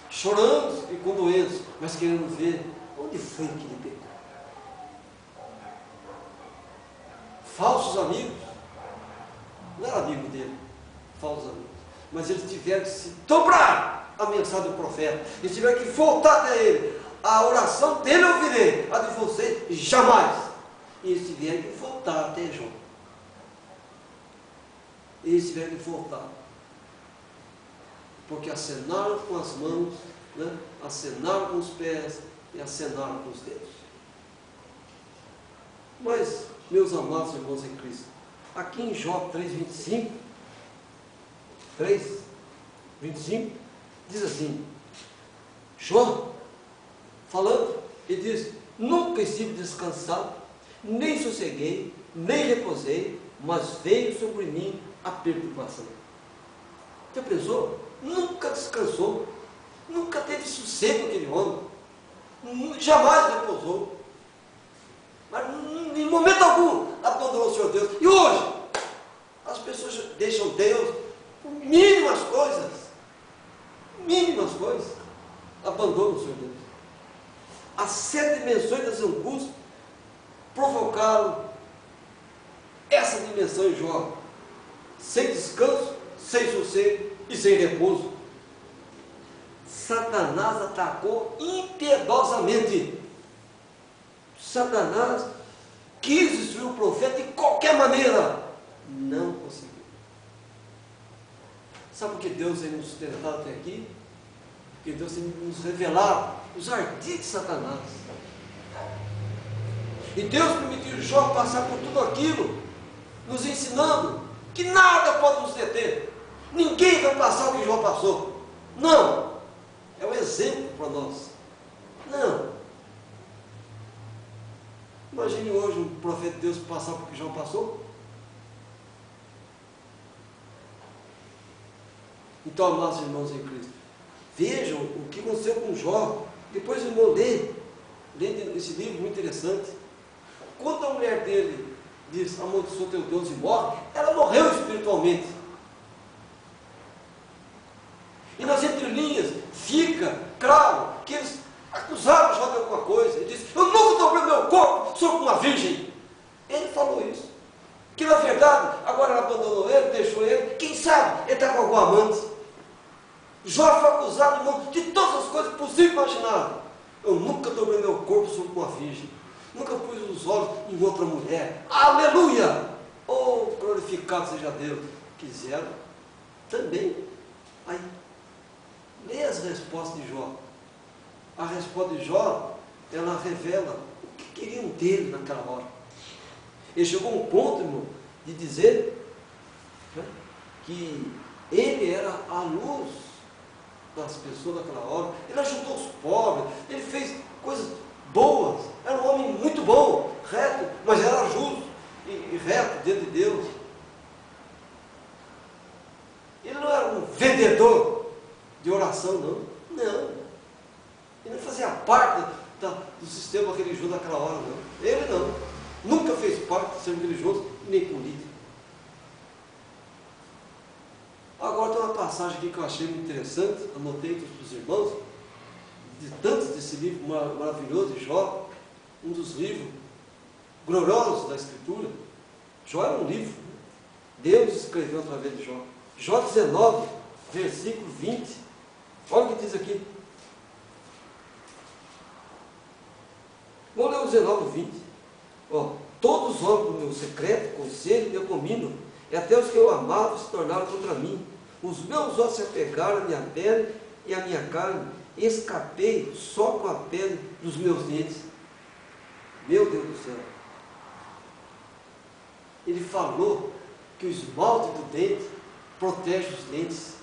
chorando e com doenças, mas querendo ver onde foi que ele pecou. Falsos amigos, não era amigo dele, falsos amigos, mas eles tiveram que se dobrar a mensagem do profeta, eles tiveram que voltar até ele. A oração dele eu ouvirei, a de você jamais. E eles tiveram que voltar até Jó. Eles tiveram que voltar. Porque acenaram com as mãos, né? Acenaram com os pés e acenaram com os dedos. Mas, meus amados irmãos em Cristo, aqui em Jó 3:25, diz assim, Jó, falando, ele diz, nunca estive descansado, nem sosseguei, nem repousei, mas veio sobre mim a perturbação. Já pensou? Nunca descansou, nunca teve sossego aquele homem, jamais repousou, mas em momento algum abandonou o Senhor Deus. E hoje, as pessoas deixam Deus por mínimas coisas, abandonam o Senhor Deus. As 7 dimensões das angústias provocaram essa dimensão em Jó, sem descanso, sem sossego e sem repouso. Satanás atacou impiedosamente. Satanás quis destruir o profeta de qualquer maneira, não conseguiu. Sabe por que Deus tem nos sustentado até aqui? Porque Deus tem nos revelado os ardis de Satanás. E Deus permitiu Jó passar por tudo aquilo, nos ensinando que nada pode nos deter. Ninguém vai passar o que Jó passou. Não. É um exemplo para nós. Não. Imagine hoje um profeta de Deus passar por que Jó passou. Então, amados irmãos em Cristo, vejam o que aconteceu com Jó. Depois eu vou ler esse livro muito interessante. Quando a mulher dele diz, amaldiçoa teu Deus e morre, ela morreu espiritualmente. E nas entrelinhas fica claro que eles acusaram Jó de alguma coisa. Ele disse, eu nunca dobrei meu corpo sobre uma virgem. Ele falou isso. Que na verdade, agora ela abandonou ele, deixou ele. Quem sabe, ele está com algum amante. Jó foi acusado de todas as coisas possíveis e imagináveis. Eu nunca dobrei meu corpo sobre uma virgem. Nunca pus os olhos em outra mulher. Aleluia! Oh, glorificado seja Deus. Quiseram também. Aí, lê as respostas de Jó. A resposta de Jó, ela revela o que queriam dele naquela hora. Ele chegou a um ponto, irmão, de dizer, né, que ele era a luz das pessoas naquela hora. Ele ajudou os pobres, ele fez coisas boas. Era um homem muito bom, reto, mas era justo e reto diante de Deus. Ele não era um vendedor de oração, não. Não. Ele não fazia parte do sistema religioso daquela hora, não. Ele não. Nunca fez parte do sistema religioso, nem político. Agora tem uma passagem aqui que eu achei muito interessante, anotei para os irmãos, de tantos desse livro maravilhoso de Jó, um dos livros gloriosos da Escritura. Jó é um livro. Deus escreveu através de Jó. Jó 19, versículo 20. Olha o que diz aqui. Vamos ler o 19, 20. Ó, todos os homens do meu secreto conselho me abominam, e até os que eu amava se tornaram contra mim. Os meus ossos se apegaram à minha pele e à minha carne, e escapei só com a pele dos meus dentes. Meu Deus do céu. Ele falou que o esmalte do dente protege os dentes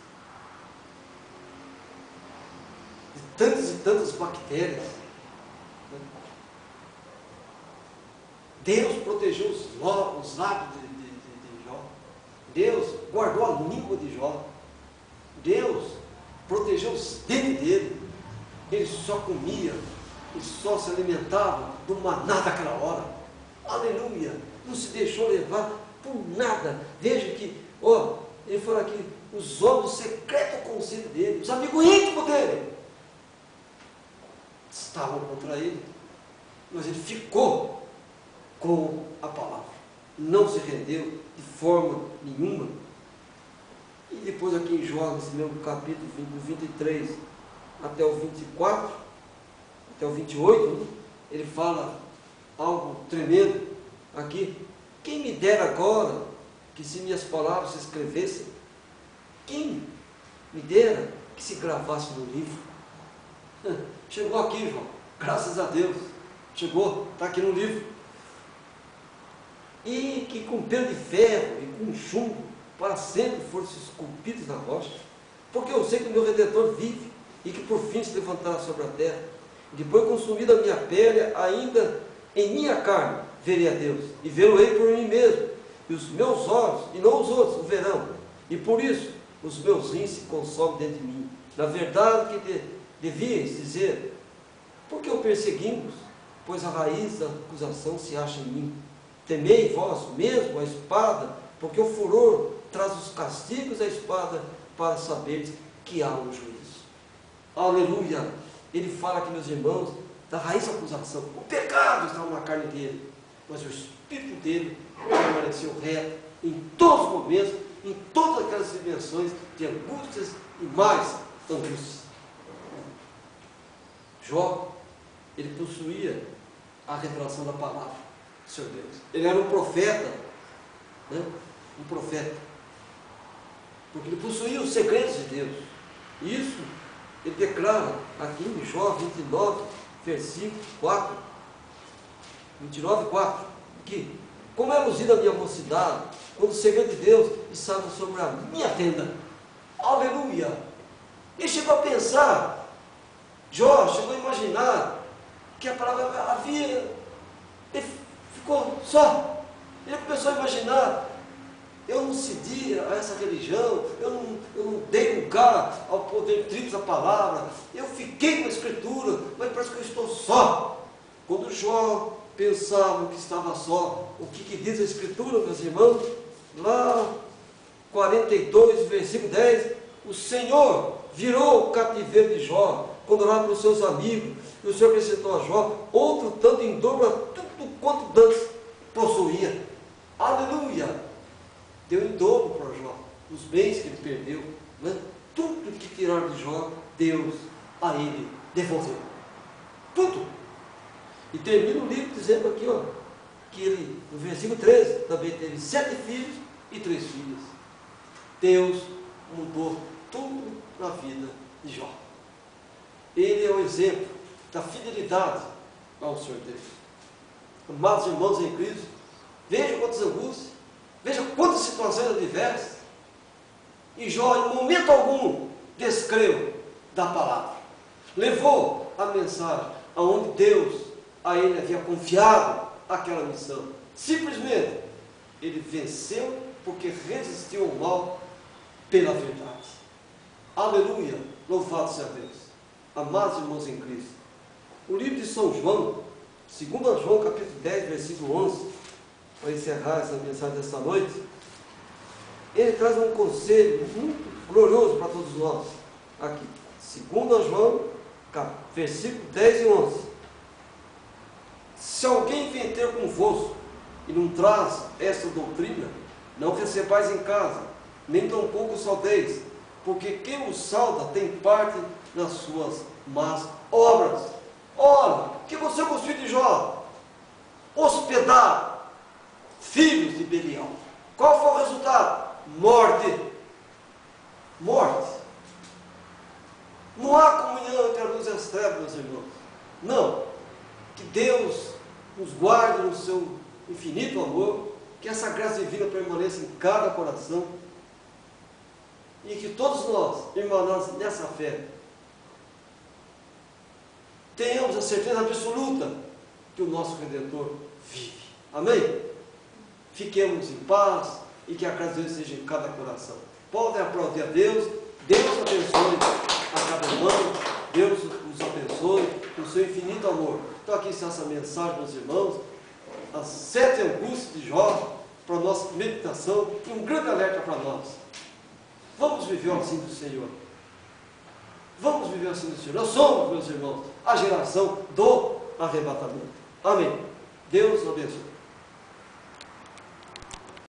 de tantas e tantas bactérias. Deus protegeu os lábios de Jó. Deus guardou a língua de Jó. Deus protegeu os dentes dele. Ele só comia e só se alimentava do maná daquela hora. Aleluia! Não se deixou levar por nada. Veja que, ó, ele fala aqui, os homens do secreto conselho dele, os amigos íntimos dele, estavam contra ele, mas ele ficou com a palavra, não se rendeu de forma nenhuma. E depois aqui em Jó, nesse mesmo capítulo, do 23 até o 24, até o 28, né, ele fala algo tremendo aqui. Quem me dera agora que se minhas palavras se escrevessem, quem me dera que se gravasse no livro. Chegou aqui, João, graças a Deus, chegou, está aqui no livro. E que com pelo de ferro e com chumbo para sempre fossem esculpidos na rocha, porque eu sei que o meu Redentor vive e que por fim se levantará sobre a terra. Depois consumida a minha pele, ainda em minha carne verei a Deus, e vê-lo-ei por mim mesmo, e os meus olhos, e não os outros, o verão, e por isso os meus rins se consomem dentro de mim. Na verdade que devíeis dizer, por que o perseguimos? Pois a raiz da acusação se acha em mim. Temei vós mesmo a espada, porque o furor traz os castigos da espada, para saberes que há um juízo. Aleluia! Ele fala aqui, meus irmãos, da raiz da acusação. O pecado estava na carne dele, mas o espírito dele permaneceu reto em todos os momentos, em todas aquelas dimensões de angústias e mais angústias. Jó, ele possuía a revelação da palavra do Senhor Deus. Ele era um profeta, né? Um profeta, porque ele possuía os segredos de Deus. Isso ele declara aqui em Jó 29, versículo 4, 29, 4, que como é luzida a minha mocidade, quando o segredo de Deus estava sobre a minha tenda. Aleluia! Ele chegou a pensar, Jó chegou a imaginar que a palavra havia, ele ficou só, ele começou a imaginar, eu não cedia a essa religião, eu não dei lugar ao poder triplo da palavra, eu fiquei com a Escritura, mas parece que eu estou só. Quando Jó pensava que estava só, o que diz a Escritura, meus irmãos? Lá, 42, versículo 10, o Senhor virou o cativeiro de Jó, quando orava para os seus amigos, e o Senhor acrescentou a Jó outro tanto em dobro a tudo quanto dantes possuía. Aleluia! Deu em dobro para Jó, os bens que ele perdeu, né? Tudo que tiraram de Jó, Deus a ele devolveu. Tudo. E termina o livro dizendo aqui, ó, que ele, no versículo 13, também teve 7 filhos e 3 filhas. Deus mudou tudo na vida de Jó. Ele é o exemplo da fidelidade ao Senhor Deus. Amados irmãos em Cristo, veja quantas angústias, veja quantas situações adversas. E Jó, em momento algum, descreu da palavra. Levou a mensagem aonde Deus a ele havia confiado aquela missão. Simplesmente, ele venceu porque resistiu ao mal pela verdade. Aleluia! Louvado seja Deus. Amados irmãos em Cristo, o livro de São João, 2 João capítulo 10, versículo 11, para encerrar essa mensagem desta noite, ele traz um conselho muito glorioso para todos nós. Aqui, 2 João, versículo 10 e 11. Se alguém vem ter convosco e não traz esta doutrina, não recebais em casa, nem tampouco o saudeis, porque quem o sauda tem parte nas suas más obras. Ora, que você com os filhos de Jó hospedar filhos de Belial. Qual foi o resultado? Morte. Morte. Não há comunhão entre a luz e as trevas, meus irmãos. Não. Que Deus nos guarde no seu infinito amor, que essa graça divina permaneça em cada coração e que todos nós, irmãos, nessa fé, tenhamos a certeza absoluta que o nosso Redentor vive. Amém? Fiquemos em paz e que a graça de Deus seja em cada coração. Podem aplaudir a Deus. Deus abençoe a cada irmão. Deus os abençoe com seu infinito amor. Então aqui está essa mensagem, meus irmãos, as 7 angústias de Jó, para a nossa meditação e um grande alerta para nós. Vamos viver assim do Senhor. Vamos viver assim do Senhor. Nós somos, meus irmãos, a geração do arrebatamento. Amém. Deus abençoe.